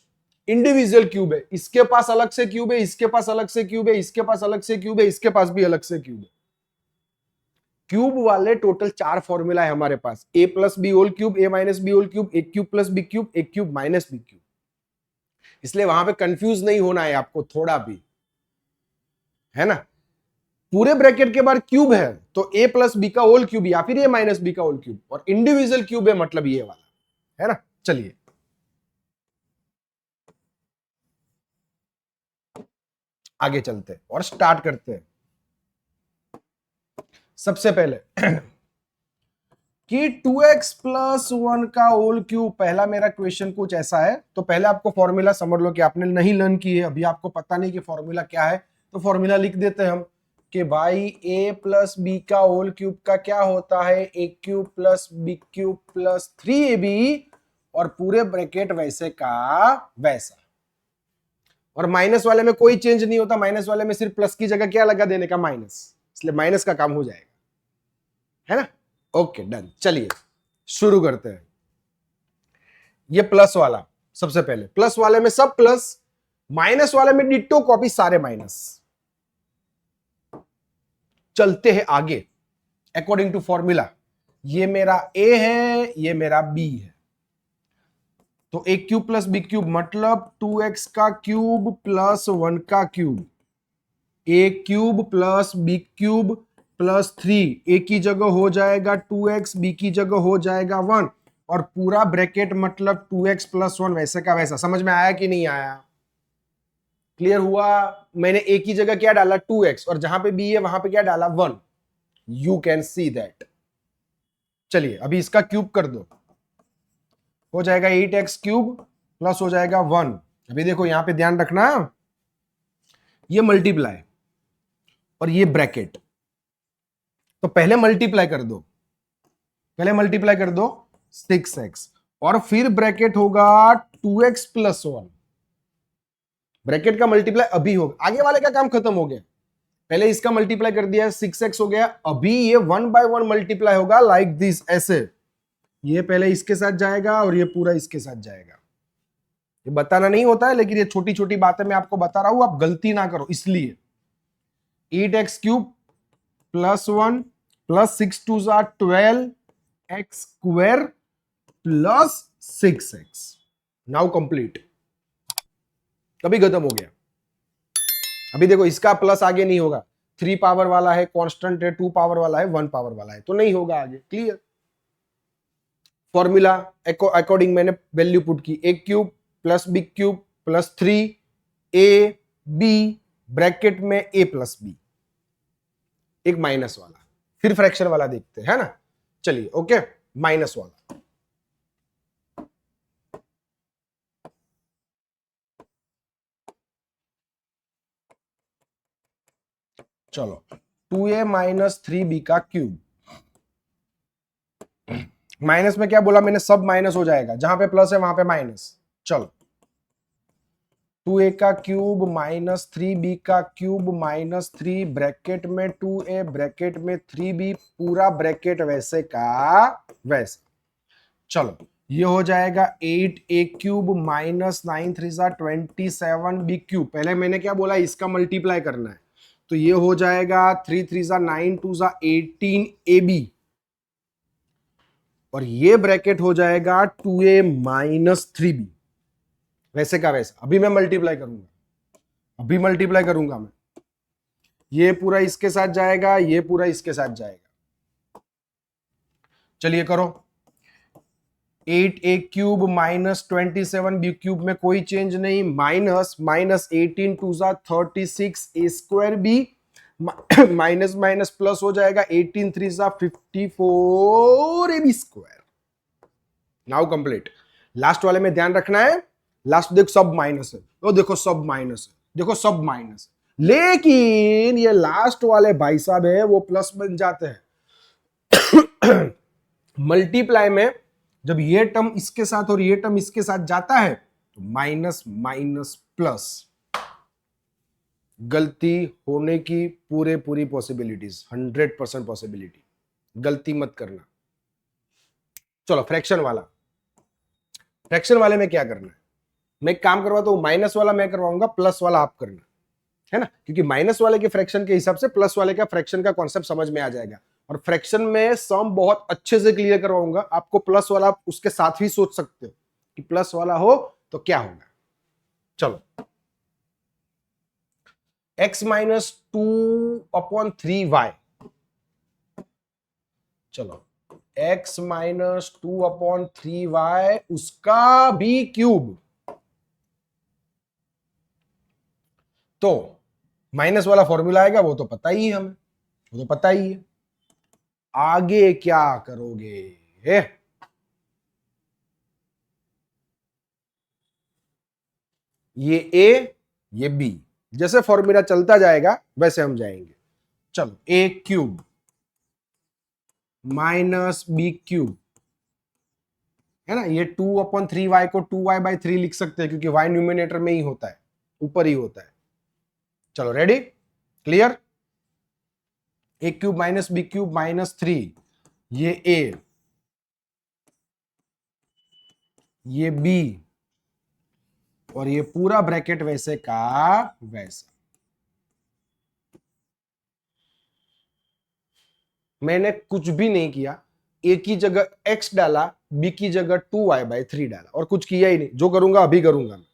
इंडिविजुअल क्यूब है, इसके पास अलग से क्यूब है, इसके पास अलग से क्यूब है, इसके पास अलग से क्यूब है, इसके पास भी अलग से क्यूब है। क्यूब वाले टोटल 4 फॉर्मूला है हमारे पास, a plus B whole cube, a minus B whole cube, a cube plus B cube, a cube minus B cube. इसलिए वहां पे कंफ्यूज नहीं होना है आपको थोड़ा भी, है ना। पूरे ब्रैकेट के बाद क्यूब है तो a प्लस बी का होल क्यूब या फिर a माइनस बी का होल क्यूब, और इंडिविजुअल क्यूब है मतलब ये वाला, है ना। चलिए आगे चलते हैं और स्टार्ट करते हैं। सबसे पहले कि 2x प्लस 1 का होल क्यूब, पहला मेरा क्वेश्चन कुछ ऐसा है। तो पहले आपको फॉर्मूला समझ लो कि आपने नहीं लर्न की है अभी, आपको पता नहीं कि फॉर्मूला क्या है, तो फॉर्मूला लिख देते हैं हम कि भाई a प्लस बी का होल क्यूब का क्या होता है, a cube plus B cube plus 3ab, और पूरे ब्रैकेट वैसे का वैसा। और माइनस वाले में कोई चेंज नहीं होता, माइनस वाले में सिर्फ प्लस की जगह क्या लगा देने का, माइनस, इसलिए माइनस का काम हो जाएगा, है ना। ओके डन, चलिए शुरू करते हैं। ये प्लस वाला, सबसे पहले प्लस वाले में सब प्लस, माइनस वाले में डिट्टो कॉपी, सारे माइनस। चलते हैं आगे अकॉर्डिंग टू फॉर्मूला। ये मेरा a है, ये मेरा b है, तो a cube plus b cube मतलब 2x का क्यूब प्लस 1 का cube, a cube plus b cube plus 3, a की जगह हो जाएगा 2x, b की जगह हो जाएगा 1, और पूरा ब्रैकेट मतलब 2x प्लस 1 वैसे का वैसा। समझ में आया कि नहीं आया, क्लियर हुआ। मैंने a की जगह क्या डाला 2x, और जहां पे b है वहां पे क्या डाला 1, यू कैन सी दैट। चलिए अभी इसका क्यूब कर दो, हो जाएगा 8x क्यूब प्लस हो जाएगा 1। अभी देखो यहां पे ध्यान रखना, ये मल्टीप्लाई और ये ब्रैकेट, तो पहले मल्टीप्लाई कर दो, पहले मल्टीप्लाई कर दो 6x, और फिर ब्रैकेट होगा 2x प्लस 1। ब्रैकेट का मल्टीप्लाई अभी होगा, आगे वाले का काम खत्म हो गया, पहले इसका मल्टीप्लाई कर दिया 6x हो गया, अभी ये 1 बाय 1 मल्टीप्लाई होगा लाइक दिस, ऐसे। ये पहले इसके साथ जाएगा और ये पूरा इसके साथ जाएगा। ये बताना नहीं होता है, लेकिन ये छोटी छोटी बातें मैं आपको बता रहा हूं, आप गलती ना करो इसलिए। 8x cube plus 1 plus 6 2 12 x square plus 6x, now complete. कभी खत्म हो गया। अभी देखो इसका प्लस आगे नहीं होगा, 3 पावर वाला है, कांस्टेंट है, 2 पावर वाला है, 1 पावर वाला है, तो नहीं होगा आगे, क्लियर। फॉर्मूला अकॉर्डिंग मैंने वैल्यू पुट की, a cube plus B cube plus 3ab bracket में a प्लस बी, एक माइनस वाला, फिर फ्रैक्शन वाला देखते हैं, है ना। चलिए ओके, माइनस वाला, चलो 2a माइनस 3b का क्यूब, माइनस में क्या बोला मैंने, सब माइनस हो जाएगा, जहां पे प्लस है वहां पे माइनस। चलो 2a का क्यूब माइनस 3b का क्यूब माइनस 3 ब्रैकेट में 2a ब्रैकेट में 3b, पूरा ब्रैकेट वैसे का वैसे। चलो ये हो जाएगा 8a cube minus 9 3 27b cube, पहले मैंने क्या बोला, इसका मल्टीप्लाई करना है, तो ये हो जाएगा 3 3 9 2 18ab, और ये ब्रैकेट हो जाएगा 2a माइनस 3b, वैसे का वैसा। अभी मैं मल्टीप्लाई करूंगा, अभी मल्टीप्लाई करूंगा मैं, ये पूरा इसके साथ जाएगा, ये पूरा इसके साथ जाएगा। चलिए करो, 8a cube minus 27b cube में कोई चेंज नहीं, minus minus 18 2 36 a square b minus minus plus हो जाएगा, 18 3 सा 54 ab square. Now complete. Last वाले में ध्यान रखना है, लास्ट देखो सब माइनस है, तो देखो सब माइनस है, देखो सब माइनस है, लेकिन ये लास्ट वाले भाई साहब है वो प्लस बन जाते हैं। मल्टीप्लाई में जब ये टर्म इसके साथ और ये टर्म इसके साथ जाता है तो माइनस माइनस प्लस। गलती होने की पूरी पॉसिबिलिटीज, 100% पॉसिबिलिटी, गलती मत करना। चलो फ्रैक्शन वाला, फ्रैक्शन वाले में क्या करना है, मैं एक काम करवाता हूं, माइनस वाला मैं करवाऊंगा, प्लस वाला आप करना, है ना, क्योंकि माइनस वाले के फ्रैक्शन के हिसाब से प्लस वाले का फ्रैक्शन का कॉन्सेप्ट समझ में आ जाएगा। और फ्रैक्शन में सम बहुत अच्छे से क्लियर करवाऊंगा आपको। प्लस वाला आप उसके साथ भी सोच सकते हो कि प्लस वाला हो तो क्या होगा। चलो, x माइनस 2/3y, चलो x माइनस 2/3y उसका भी क्यूब, तो माइनस वाला फॉर्मूला आएगा, वो तो पता ही है हमें, वो तो पता ही है। आगे क्या करोगे, ये a ये b, जैसे फॉर्मूला चलता जाएगा वैसे हम जाएंगे। चलो a cube minus b cube, है ना, ये 2/3y को 2y/3 लिख सकते हैं क्योंकि y न्यूमिनेटर में ही होता है, ऊपर ही होता है। चलो ready, clear. a cube minus b cube minus 3, ये a ये b, और ये पूरा ब्रैकेट वैसे का वैसा। मैंने कुछ भी नहीं किया, a की जगह x डाला, b की जगह 2y/3 डाला, और कुछ किया ही नहीं। जो करूंगा अभी करूंगा मैं।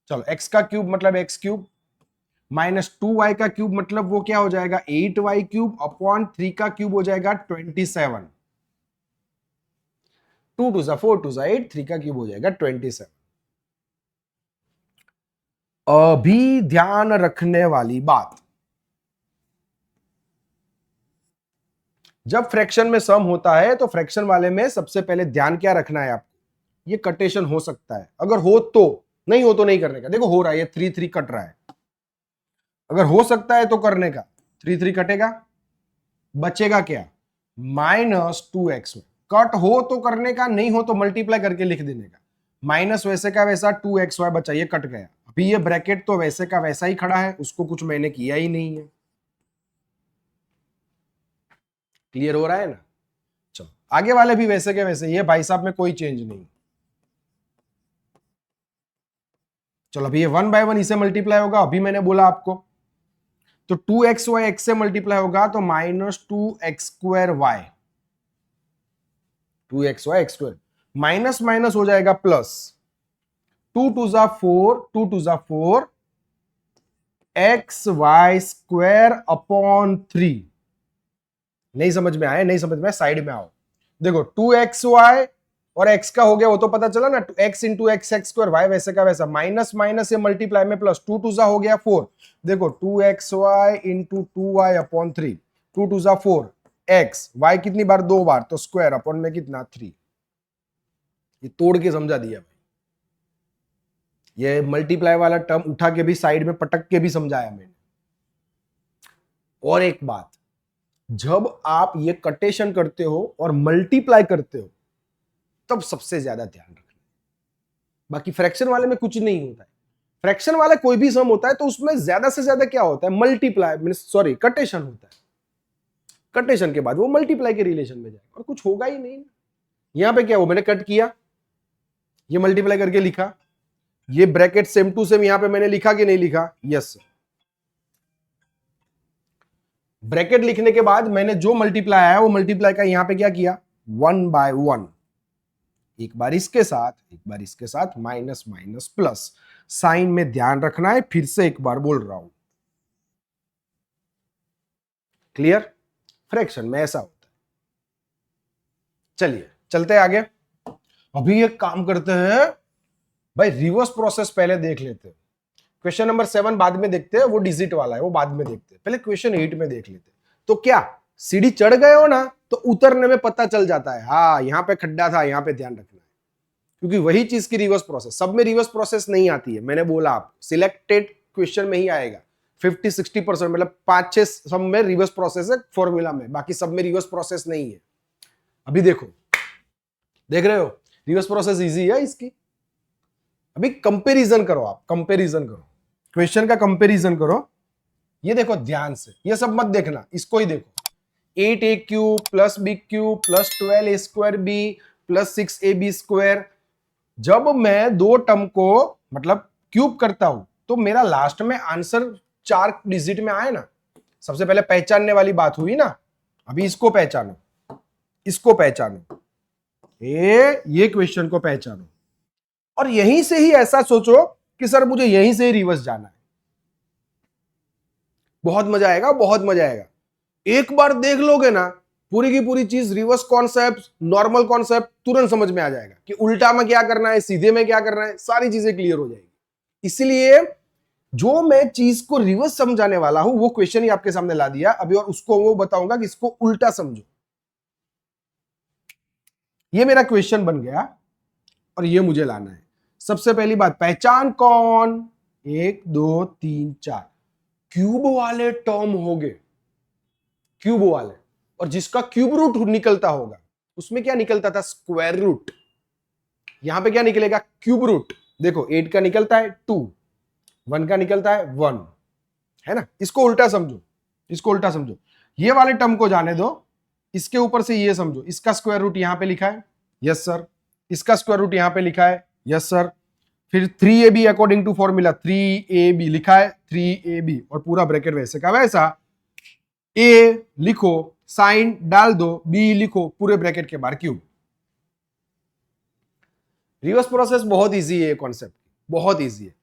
चलो x का क्यूब मतलब x क्यूब, माइनस 2y का क्यूब मतलब वो क्या हो जाएगा, 8y क्यूब अपॉन 3 का क्यूब हो जाएगा 27। 2 2 4 2 8, 3 का क्यूब हो जाएगा 27। अभी ध्यान रखने वाली बात, जब फ्रैक्शन में सम होता है तो फ्रैक्शन वाले में सबसे पहले ध्यान क्या रखना है आपको, ये कटेशन हो सकता है, अगर हो तो, नहीं हो तो नहीं करने का। देखो हो रहा है, ये 3 3 कट रहा है, अगर हो सकता है तो करने का, 3 3 कटेगा, बचेगा क्या, -2x में। कट हो तो करने का, नहीं हो तो मल्टीप्लाई करके लिख देने का। माइनस वैसे का वैसा 2xy बचा, ये कट गया। अभी ये ब्रैकेट तो वैसे का वैसा ही खड़ा है, उसको कुछ मैंने किया ही नहीं है। क्लियर हो रहा है ना। चलो आगे वाले भी वैसे के वैसे, ये भाई साहब में कोई चेंज नहीं। चलो अभी ये 1 बाय 1 इसे मल्टीप्लाई होगा, अभी मैंने बोला आपको, तो 2xy x से मल्टीप्लाई होगा तो -2x²y, 2xy x², minus minus हो जाएगा प्लस, 2 2 4, 2 2 4, xy² अपॉन 3। नहीं समझ में आया, नहीं समझ में आया, साइड में आओ। देखो 2xy और x का हो गया, वो तो पता चला ना, x into x x², y वैसे का वैसा, माइनस माइनस से मल्टीप्लाई में प्लस, 2 2 हो गया 4। देखो 2xy into 2y upon 3, 2 2 4, x, y कितनी बार, 2 बार, तो स्क्वायर अपॉन में कितना 3। ये तोड़ के समझा दिया भाई, ये मल्टीप्लाई वाला टर्म उठा के भी साइड में पटक के भी समझाया मैंने। और एक बात, जब आप ये कटेशन करते हो और मल्टीप्लाई करते हो तब सबसे ज्यादा ध्यान रखना। बाकी फ्रैक्शन वाले में कुछ नहीं होता है। फ्रैक्शन वाला कोई भी सम होता है तो उसमें ज्यादा से ज्यादा क्या होता है, मल्टीप्लाई मींस सॉरी कटेशन होता है। कटेशन के बाद वो मल्टीप्लाई के रिलेशन में जाएगा और कुछ होगा ही नहीं। यहां पे क्या हो, मैंने कट किया, ये मल्टीप्लाई करके लिखा, ये ब्रैकेट सेम टू सेम यहां पे मैंने लिखा कि नहीं लिखा, यस। ब्रैकेट लिखने के बाद मैंने जो मल्टीप्लाई आया वो मल्टीप्लाई का यहां पे क्या किया, 1 बाय 1, एक बार इसके साथ एक बार इसके साथ, माइनस माइनस प्लस। साइन में ध्यान रखना है, फिर से एक बार बोल रहा हूं। क्लियर। फ्रैक्शन में ऐसा होता है। चलिए चलते हैं आगे। अभी एक काम करते हैं भाई, रिवर्स प्रोसेस पहले देख लेते हैं। क्वेश्चन नंबर 7 बाद में देखते हैं, वो डिजिट वाला है, वो बाद में देखते हैं, पहले क्वेश्चन 8 में देख लेते हैं। तो क्या सीढ़ी चढ़ गए हो ना, तो उतरने में पता चल जाता है, हाँ यहाँ पे खड्डा था, यहाँ पे ध्यान रखना है, क्योंकि वही चीज की रिवर्स प्रोसेस, सब में रिवर्स प्रोसेस नहीं आती है। मैंने बोला आपको सिलेक्टेड क्वेश्चन में ही आएगा, 50-60% मतलब 5-6 सब में रिवर्स प्रोसेस है फॉर्मूला में, बाकी सब में रिवर्स प्रोसेस नहीं है। अभी देखो, देख रहे हो रिवर्स प्रोसेस इजी है इसकी। अभी कंपैरिजन करो, आप कंपैरिजन करो, क्वेश्चन का कंपैरिजन करो। ये देखो ध्यान से, ये सब मत देखना, इसको ही देखो, 8a³ + b³ + 12a² b + 6ab²। जब मैं दो टर्म को मतलब क्यूब करता हूं तो मेरा लास्ट में आंसर 4 डिजिट में आए ना। सबसे पहले पहचानने वाली बात हुई ना, अभी इसको पहचानो, इसको पहचानो, ये क्वेश्चन को पहचानो, और यहीं से ही ऐसा सोचो कि सर मुझे यहीं से ही रिवर्स जाना है। बहुत मजा आएगा, बहुत मजा आएगा। एक बार देख लोगे ना पूरी की पूरी चीज, रिवर्स कॉन्सेप्ट, नॉर्मल कॉन्सेप्ट तुरंत समझ में आ जाएगा कि उल्टा में क्या करना है, सीधे में क्या करना है, सारी चीजें क्लियर हो जाएगी। इसलिए जो मैं चीज को रिवर्स समझाने वाला हूं वो क्वेश्चन ही आपके सामने ला दिया अभी, और उसको वो बताऊंगा कि इसको उल्टा समझो। ये मेरा क्वेश्चन बन गया और ये मुझे लाना है। सबसे पहली बात, पहचान कौन, 1 2 3 4 क्यूब वाले टर्म हो गए, क्यूब वाले, और जिसका क्यूब रूट निकलता होगा उसमें क्या निकलता था, स्क्वायर रूट। यहां पे क्या निकलेगा, क्यूब रूट। देखो 8 का निकलता है 2, 1 का निकलता है 1, है ना। इसको उल्टा समझो, इसको उल्टा समझो, ये वाले टर्म को जाने दो, इसके ऊपर से ये समझो, इसका स्क्वायर रूट यहां पे लिखा है, यस सर, इसका स्क्वायर रूट यहां पे लिखा है, यस सर, फिर 3ab according to formula 3ab लिखा है, 3ab, और पूरा ब्रैकेट वैसे का वैसा, a लिखो, साइन डाल दो, b लिखो, पूरे ब्रैकेट के बाहर क्यूब। रिवर्स प्रोसेस बहुत इजी है, कॉन्सेप्ट बहुत इजी है,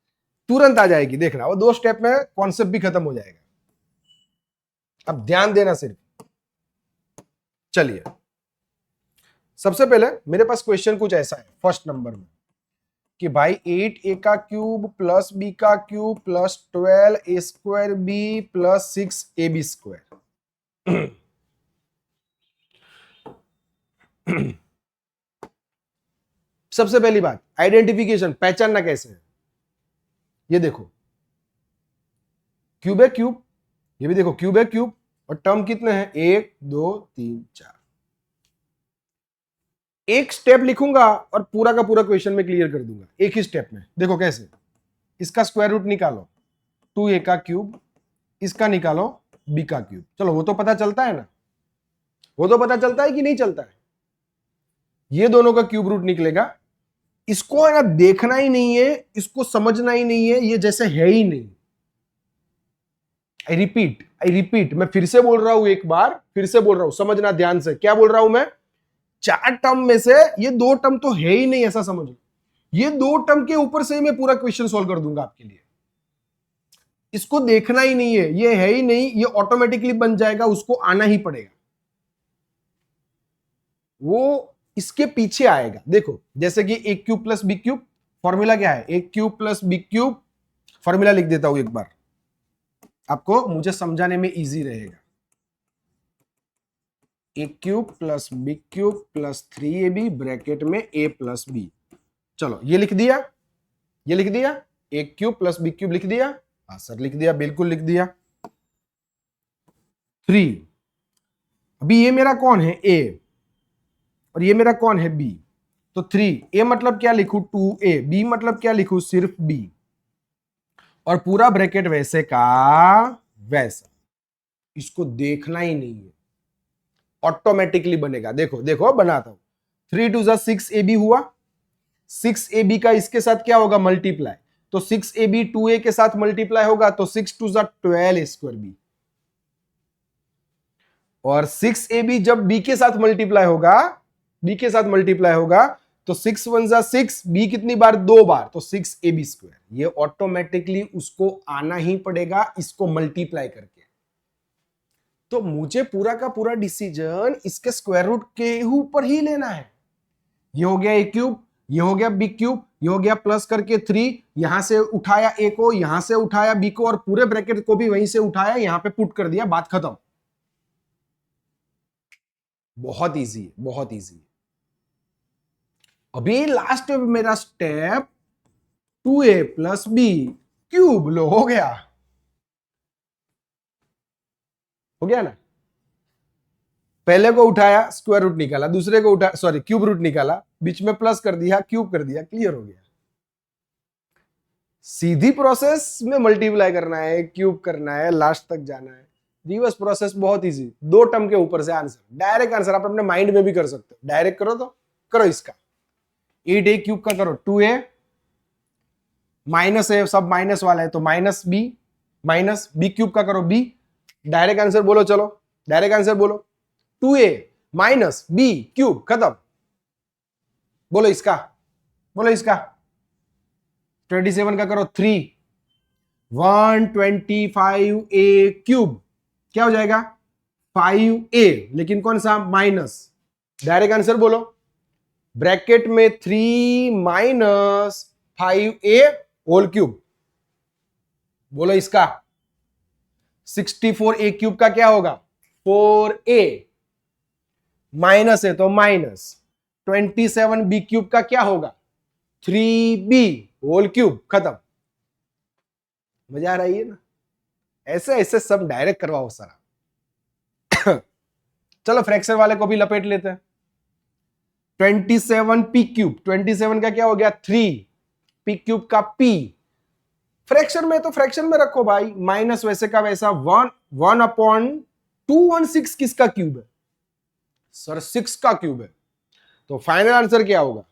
तुरंत आ जाएगी, देखना वो 2 स्टेप में कॉन्सेप्ट भी खत्म हो जाएगा। अब ध्यान देना सिर्फ। चलिए सबसे पहले मेरे पास क्वेश्चन कुछ ऐसा है फर्स्ट नंबर में कि भाई 8a³ + b³ + 12a² b + 6ab²। सबसे पहली बात, आइडेंटिफिकेशन, पहचानना कैसे है। ये देखो क्यूब है क्यूब, ये भी देखो क्यूब है क्यूब, और टर्म कितने हैं, 1 2 3 4। एक स्टेप लिखूंगा और पूरा का पूरा क्वेश्चन में क्लियर कर दूंगा एक ही स्टेप में। देखो कैसे, इसका स्क्वायर रूट निकालो, 2a³, इसका निकालो b³। चलो वो तो पता चलता है ना, वो तो पता चलता है कि नहीं चलता है। ये दोनों का क्यूब रूट निकलेगा, इसको है ना देखना ही नहीं है, इसको समझना ही नहीं है, ये जैसे है ही नहीं। आई रिपीट, मैं फिर से बोल रहा हूं, एक बार फिर से बोल रहा हूं, समझना ध्यान से। क्या बोल रहा हूं मैं, 4 टर्म में से ये 2 टर्म तो है ही नहीं, ऐसा समझ लो। ये 2 टर्म के ऊपर से ही मैं पूरा क्वेश्चन सॉल्व कर दूंगा आपके लिए। इसको देखना ही नहीं है, ये है ही नहीं, ये ऑटोमेटिकली बन जाएगा, उसको आना ही पड़ेगा, वो इसके पीछे आएगा। देखो जैसे कि a³ + b³, फॉर्मूला क्या है, a³ + b³, फॉर्मूला लिख देता हूं एक बार, आपको मुझे समझाने में इजी रहेगा। a³ + b³ + 3ab ब्रैकेट में a + b। चलो ये लिख दिया, ये लिख दिया, a³ + b³ लिख दिया, हाँ सर लिख दिया, बिल्कुल लिख दिया। 3, अभी ये मेरा कौन है, a, और ये मेरा कौन है, b। तो 3a मतलब क्या लिखूं, 2a, b मतलब क्या लिखूं, सिर्फ b, और पूरा ब्रैकेट वैसे का वैसा। इसको देखना ही नहीं है, ऑटोमेटिकली बनेगा। देखो देखो बनाता हूं, 3 2 6ab हुआ, 6ab का इसके साथ क्या होगा, मल्टीप्लाई, तो 6ab 2a के साथ मल्टीप्लाई होगा, तो 6 2 12a²b, और 6ab जब b के साथ मल्टीप्लाई होगा, b के साथ मल्टीप्लाई होगा, तो 6 1 6, b कितनी बार, 2 बार, तो 6ab²। ये ऑटोमेटिकली उसको आना ही पड़ेगा, इसको मल्टीप्लाई करके। तो मुझे पूरा का पूरा डिसीजन इसके स्क्वायर रूट के ऊपर ही लेना है। ये हो गया a³, ये हो गया बी क्यूब, ये हो गया प्लस करके 3, यहां से उठाया ए को, यहां से उठाया बी को, और पूरे ब्रैकेट को भी वहीं से उठाया, यहां पे पुट कर दिया, बात खत्म। बहुत इजी है, बहुत इजी है। अभी लास्ट में मेरा step 2a plus B cube, लो हो गया, हो गया ना। पहले को उठाया स्क्वायर रूट निकाला, दूसरे को उठा सॉरी क्यूब रूट निकाला, बीच में प्लस कर दिया, क्यूब कर दिया, क्लियर हो गया। सीधी प्रोसेस में मल्टीप्लाई करना है, क्यूब करना है, लास्ट तक जाना है। रिवर्स प्रोसेस बहुत इजी, 2 टर्म के ऊपर से आंसर, डायरेक्ट आंसर आप अपने माइंड में भी कर सकते हो। डायरेक्ट करो तो करो इसका 8a क्यूब का करो 2a, माइनस है सब माइनस वाला है तो माइनस बी क्यूब का करो b। डायरेक्ट आंसर बोलो, चलो डायरेक्ट आंसर बोलो, 2a माइनस बी क्यूब, खत्म। बोलो इसका, बोलो इसका 27 का करो 3, 125a क्यूब, क्या हो जाएगा 5a, लेकिन कौन सा माइनस। डायरेक्ट आंसर बोलो, ब्रैकेट में 3 माइनस 5a होल क्यूब। बोलो इसका 64a क्यूब का क्या होगा 4a, माइनस है तो माइनस 27b क्यूब का क्या होगा 3b होल क्यूब, खत्म। मजा आ रही है ना। ऐसे ऐसे सब डायरेक्ट करवाओ सारा। चलो फ्रैक्शन वाले को भी लपेट लेते हैं। 27p क्यूब, 27 का क्या हो गया 3, p क्यूब का p। फ्रैक्शन में तो फ्रैक्शन में रखो भाई, माइनस वैसे का वैसा 1 अपॉन 216 किसका क्यूब है सर, 6 का क्यूब है। तो फाइनल आंसर क्या होगा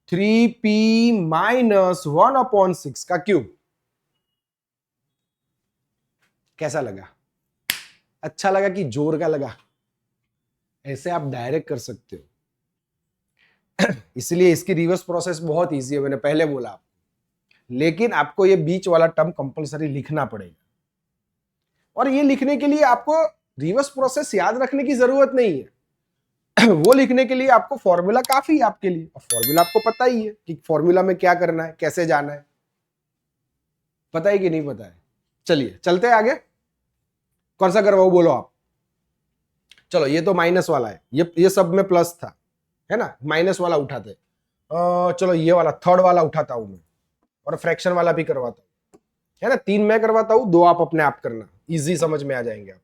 3p माइनस 1 अपॉन 6 का क्यूब। कैसा लगा, अच्छा लगा कि जोर का लगा। ऐसे आप डायरेक्ट कर सकते हो। इसलिए इसकी रिवर्स प्रोसेस बहुत इजी है, मैंने पहले बोला आपको, लेकिन आपको ये बीच वाला टर्म कंपलसरी लिखना पड़ेगा। और ये लिखने के लिए आपको रिवर्स प्रोसेस याद रखने की जरूरत नहीं है। वो लिखने के लिए आपको फॉर्मूला काफी है आपके लिए, और फॉर्मूला आपको पता ही है कि फॉर्मूला में क्या करना है, कैसे जाना है, पता है कि नहीं पता है। चलिए चलते हैं आगे, कौन सा करवाओ बोलो आप। चलो ये तो माइनस वाला है, ये सब में प्लस था, है ना, माइनस वाला उठाते। चलो ये वाला थर्ड वाला उठाता हूं मैं, और फ्रैक्शन वाला भी करवाता हूं, है ना। 3 मैं करवाता हूं, 2 आप अपने आप करना, इजी समझ में आ जाएंगे आप।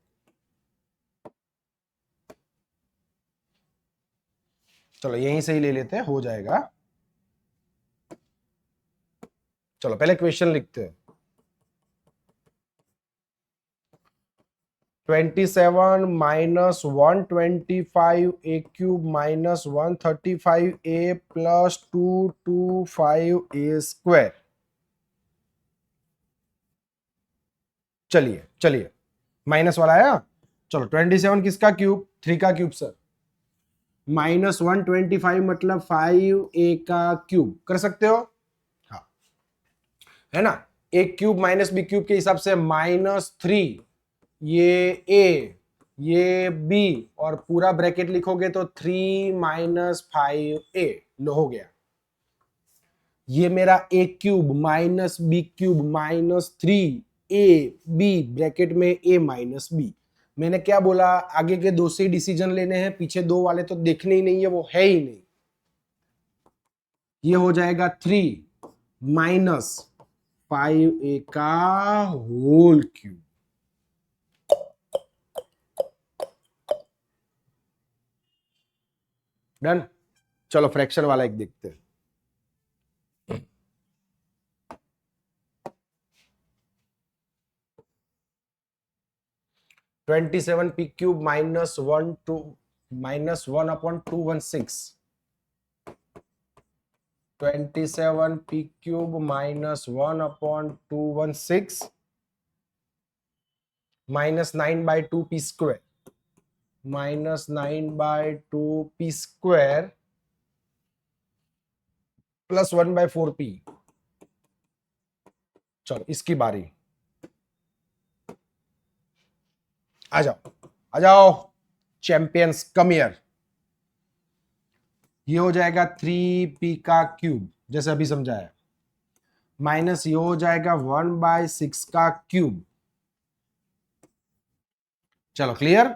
चलो यहीं से ही ले लेते हैं, हो जाएगा। चलो पहले क्वेश्चन लिखते हैं। 27 minus 125a cube minus 135a plus 225a square. चलिए चलिए, माइनस वाला है। चलो 27 किसका क्यूब 3 का क्यूब सर, माइनस 125 मतलब 5a का क्यूब, कर सकते हो हाँ, है ना। a cube minus b cube के हिसाब से -3, ये a ये b, और पूरा ब्रैकेट लिखोगे तो 3 माइनस 5a, लो हो गया। ये मेरा a cube minus b cube minus 3ab, bracket में a माइनस b। मैंने क्या बोला, आगे के 2 से ही डिसीजन लेने हैं, पीछे 2 वाले तो देखने ही नहीं है, वो है ही नहीं। ये हो जाएगा 3 माइनस 5a का होल क्यूब। डन। चलो फ्रैक्शन वाला एक देखते हैं। 27p cube minus 1 upon 216, 27p cube minus 1 upon 216 minus 9/2p square, minus 9/2p square plus 1/4p। चलो इसकी बारी, आ जाओ आ जाओ, चैंपियंस कम हियर। ये हो जाएगा 3p का क्यूब, जैसे अभी समझाया, माइनस ये हो जाएगा 1/6 का क्यूब। चलो क्लियर।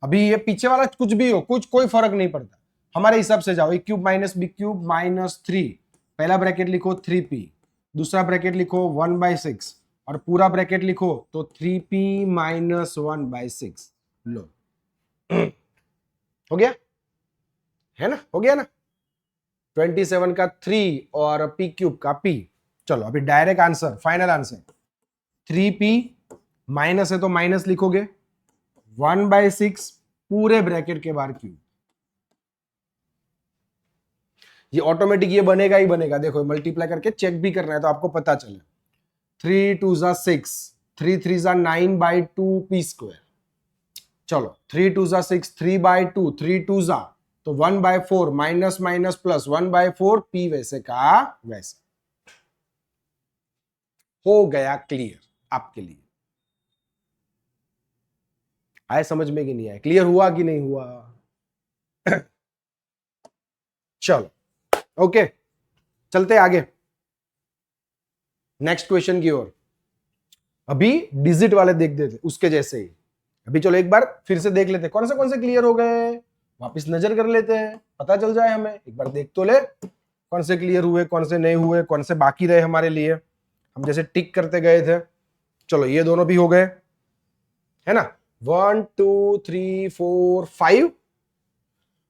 अभी ये पीछे वाला कुछ भी हो, कुछ कोई फर्क नहीं पड़ता, हमारे हिसाब से जाओ। A cube minus B cube minus 3, पहला ब्रैकेट लिखो 3p, दूसरा ब्रैकेट लिखो 1/6 और पूरा ब्रैकेट लिखो तो 3p माइनस 1/6। लो हो गया, है ना, हो गया ना। 27 का 3 और p क्यूब का p। चलो अभी direct answer, final answer 3p, minus है तो माइनस लिखोगे, 1/6 पूरे ब्रैकेट के बाहर क्यूब। ये ऑटोमेटिक ये बनेगा ही बनेगा, देखो मल्टीप्लाई करके चेक भी करना है तो आपको पता चले। 3 2 जा 6, 3 3 जा 9/2 p स्क्वायर। चलो 3 2 जा 6, 3/2, 3 2 जा तो 1/4, माइनस माइनस प्लस 1/4 p वैसे का वैसे। हो गया क्लियर आपके लिए। आए समझ में कि नहीं आया, क्लियर हुआ कि नहीं हुआ? चलो ओके, चलते आगे नेक्स्ट क्वेश्चन की ओर। अभी डिजिट वाले देख देते उसके जैसे ही। अभी चलो एक बार फिर से देख लेते कौन से क्लियर हो गए, वापस नजर कर लेते हैं, पता चल जाए हमें। एक बार देख तो ले कौन से क्लियर हुए, कौन से नहीं हुए, कौन से बाकी रहे हमारे लिए, हम जैसे टिक करते गए थे। चलो ये दोनों भी हो गए, है ना। 1 2 3 4 5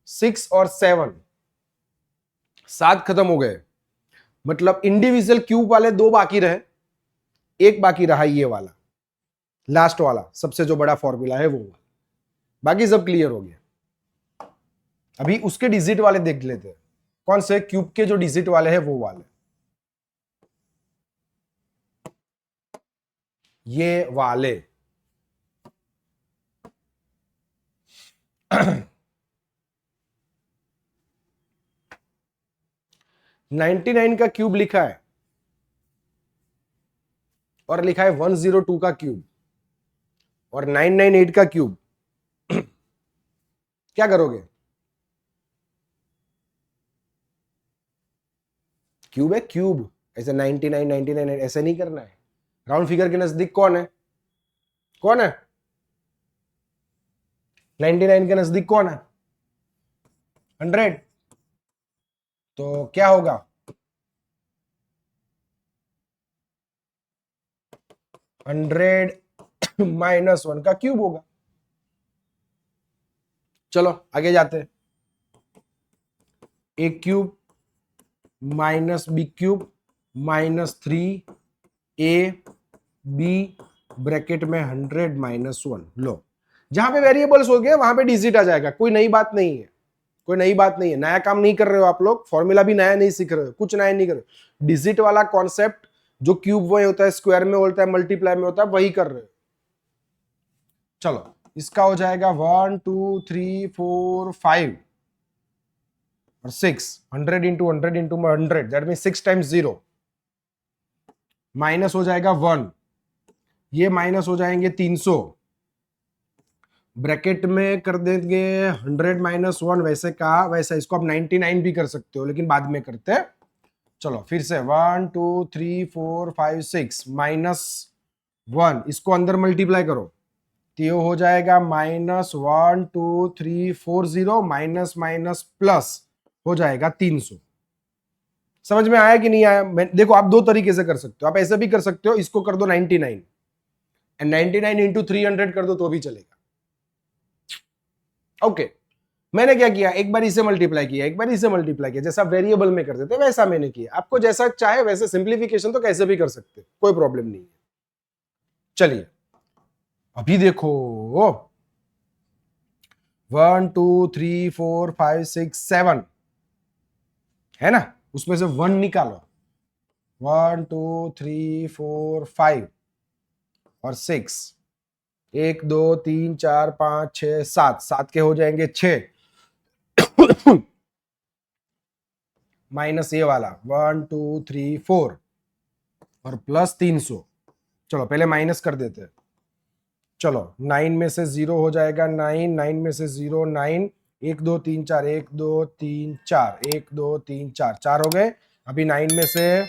6 और 7, 7 खत्म हो गए। मतलब इंडिविजुअल क्यूब वाले 2 बाकी रहे, एक बाकी रहा ये वाला लास्ट वाला, सबसे जो बड़ा फॉर्मूला है वो वाला, बाकी सब क्लियर हो गया। अभी उसके डिजिट वाले देख लेते हैं, कौन से क्यूब के जो डिजिट वाले हैं वो वाले, ये वाले। नाइनटी 99 का क्यूब लिखा है और लिखा है 102 का क्यूब और 998 का क्यूब। क्या करोगे? क्यूब है क्यूब, ऐसे 99 99 ऐसे नहीं करना है। राउंड फिगर के नजदीक कौन है, कौन है 99 के नजदीक कौन है 100, तो क्या होगा 100 माइनस 1 का क्यूब होगा। चलो आगे जाते हैं। A cube minus B cube minus 3 b bracket में 100 माइनस 1। लो जहां पे वेरिएबल्स हो गए वहां पे डिजिट आ जाएगा, कोई नई बात नहीं है, कोई नई बात नहीं है, नया काम नहीं कर रहे हो आप लोग, फॉर्मूला भी नया नहीं सीख रहे हो, कुछ नया नहीं कर रहे हो। डिजिट वाला कॉन्सेप्ट जो क्यूब में होता है, स्क्वायर में होता है, मल्टीप्लाई में होता है, वही कर रहे हो। चलो इसका हो जाएगा 1 2 3 4 5 और 6, 100 into 100 into 100, that mean 6 times 0, minus हो जाएगा 1, ये माइनस हो जाएंगे 300, ब्रैकेट में कर देंगे 100 माइनस 1 वैसे का वैसा। इसको आप 99 भी कर सकते हो लेकिन बाद में करते हैं। चलो फिर से 1 2 3 4 5 6 माइनस 1, इसको अंदर मल्टीप्लाई करो तो ये हो जाएगा माइनस 1 2 3 4 0 माइनस माइनस प्लस हो जाएगा 300। समझ में आया कि नहीं आया? देखो आप दो तरीके से कर सकते हो, आप ऐसे भी कर सकते हो, इसको कर दो 99 एंड 99 इंटू 300 कर दो तो भी चलेगा। ओके मैंने क्या किया, एक बार इसे मल्टीप्लाई किया, एक बार इसे मल्टीप्लाई किया, जैसा वेरिएबल में कर देते वैसा मैंने किया। आपको जैसा चाहे वैसे सिंप्लीफिकेशन तो कैसे भी कर सकते, कोई प्रॉब्लम नहीं है। चलिए अभी देखो 1 2 3 4 5 6 7 है ना, उसमें से 1 निकालो। 1 2 3 4 5 और 6, 1 2 3 4 5 6 7, 7 के हो जाएंगे 6 माइनस ये वाला 1 2 3 4 और प्लस 300। चलो पहले माइनस कर देते हैं। चलो 9 में से 0 हो जाएगा 9, 9 में से 0 9, 1 2 3 4, 1 2 3 4, 1 2 3 4, 4 हो गए। अभी 9 में से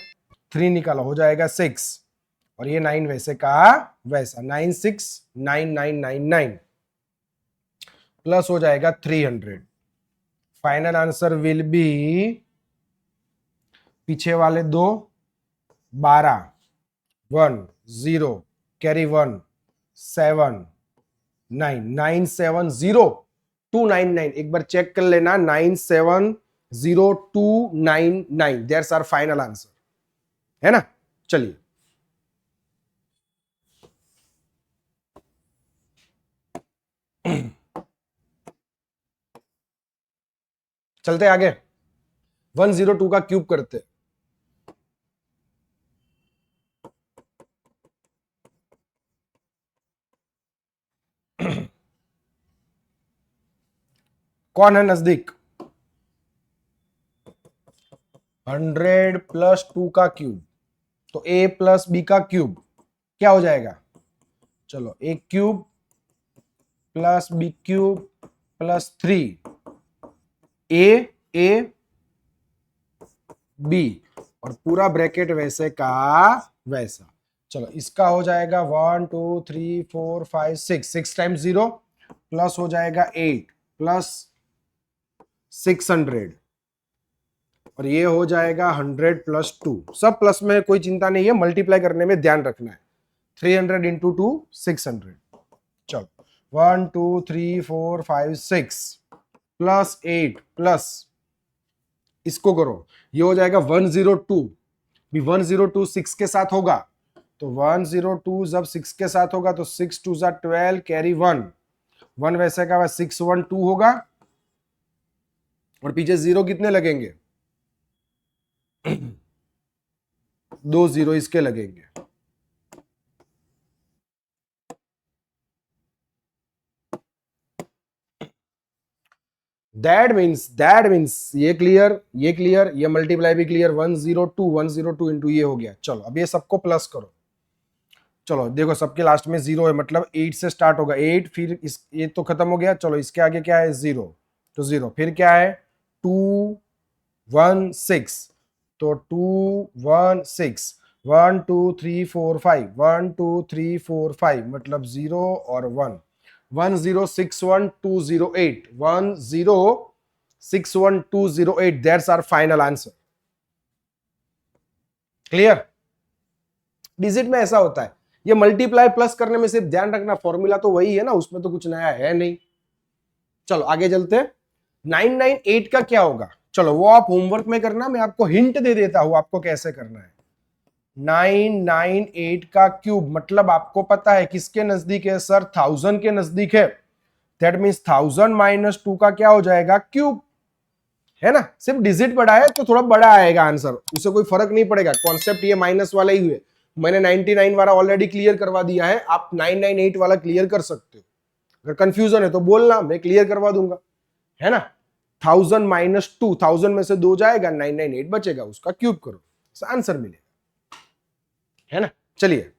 3 निकालो, हो जाएगा 6, और ये 9 वैसे का वैसा, 9 6 9 9 9 9 प्लस हो जाएगा 300। फाइनल आंसर विल बी, पीछे वाले दो 12, 1 0 कैरी 1 7 9 9 7 0 2 9 9। एक बार चेक कर लेना, 9 7 0 2 9 9, दैट्स आवर फाइनल आंसर, है ना। चलिए चलते आगे, 102 का क्यूब करते। कौन है नजदीक? 100 प्लस 2 का क्यूब, तो a प्लस बी का क्यूब क्या हो जाएगा? चलो, a cube plus B cube plus 3 a b, और पूरा ब्रैकेट वैसे का वैसा। चलो, इसका हो जाएगा 1 2 3 4 5 6, 6 टाइम्स 0 प्लस हो जाएगा 8 प्लस 600, और ये हो जाएगा 100 प्लस 2। सब प्लस में, कोई चिंता नहीं है, मल्टीप्लाई करने में ध्यान रखना है। 300 इंटू 2 600। चलो, 1 2 3 4 5 6 प्लस 8 प्लस, इसको करो, ये हो जाएगा 102। भी 102 6 के साथ होगा, तो 102 जब 6 के साथ होगा तो 6 2 जा 12 कैरी 1 1 वैसे का 612 होगा, और पीछे 0 कितने लगेंगे? 2 0 इसके लगेंगे। दैट मीन्स ये क्लियर, ये क्लियर, ये मल्टीप्लाई भी क्लियर। 102 इंटू ये हो गया। चलो, अब ये सबको प्लस करो। चलो देखो, सबके लास्ट में 0 है, मतलब 8 से स्टार्ट होगा, 8, फिर इस ये तो खत्म हो गया। चलो, इसके आगे क्या है? 0, तो 0, फिर क्या है? 2 1 6, तो 2 1 6 1 2 3 4 5 1 2 3 4 5, मतलब 0 और 1 1061208 1061208, that's our final answer. Clear? Digit में ऐसा होता है, ये मल्टीप्लाई प्लस करने में सिर्फ ध्यान रखना, फॉर्मूला तो वही है ना, उसमें तो कुछ नया है नहीं। चलो आगे चलते हैं। 998 का क्या होगा? चलो, वो आप होमवर्क में करना, मैं आपको हिंट दे देता हूं आपको कैसे करना है। 998 का क्यूब, मतलब आपको पता है किसके नजदीक है सर? 1000 के नजदीक है। दैट मीन्स 1000 माइनस 2 का क्या हो जाएगा? क्यूब, है ना। सिर्फ डिजिट बड़ा है तो थोड़ा बड़ा आएगा आंसर, उससे कोई फर्क नहीं पड़ेगा। कॉन्सेप्ट ये माइनस वाला ही हुए। मैंने 99 वाला ऑलरेडी क्लियर करवा दिया है, आप 998 वाला क्लियर कर सकते हो। अगर कंफ्यूजन है तो बोलना, मैं क्लियर करवा दूंगा, है ना। 1000 माइनस 2, 1000 में से 2 जाएगा, 998 बचेगा, उसका क्यूब करो, आंसर मिलेगा, है ना। चलिए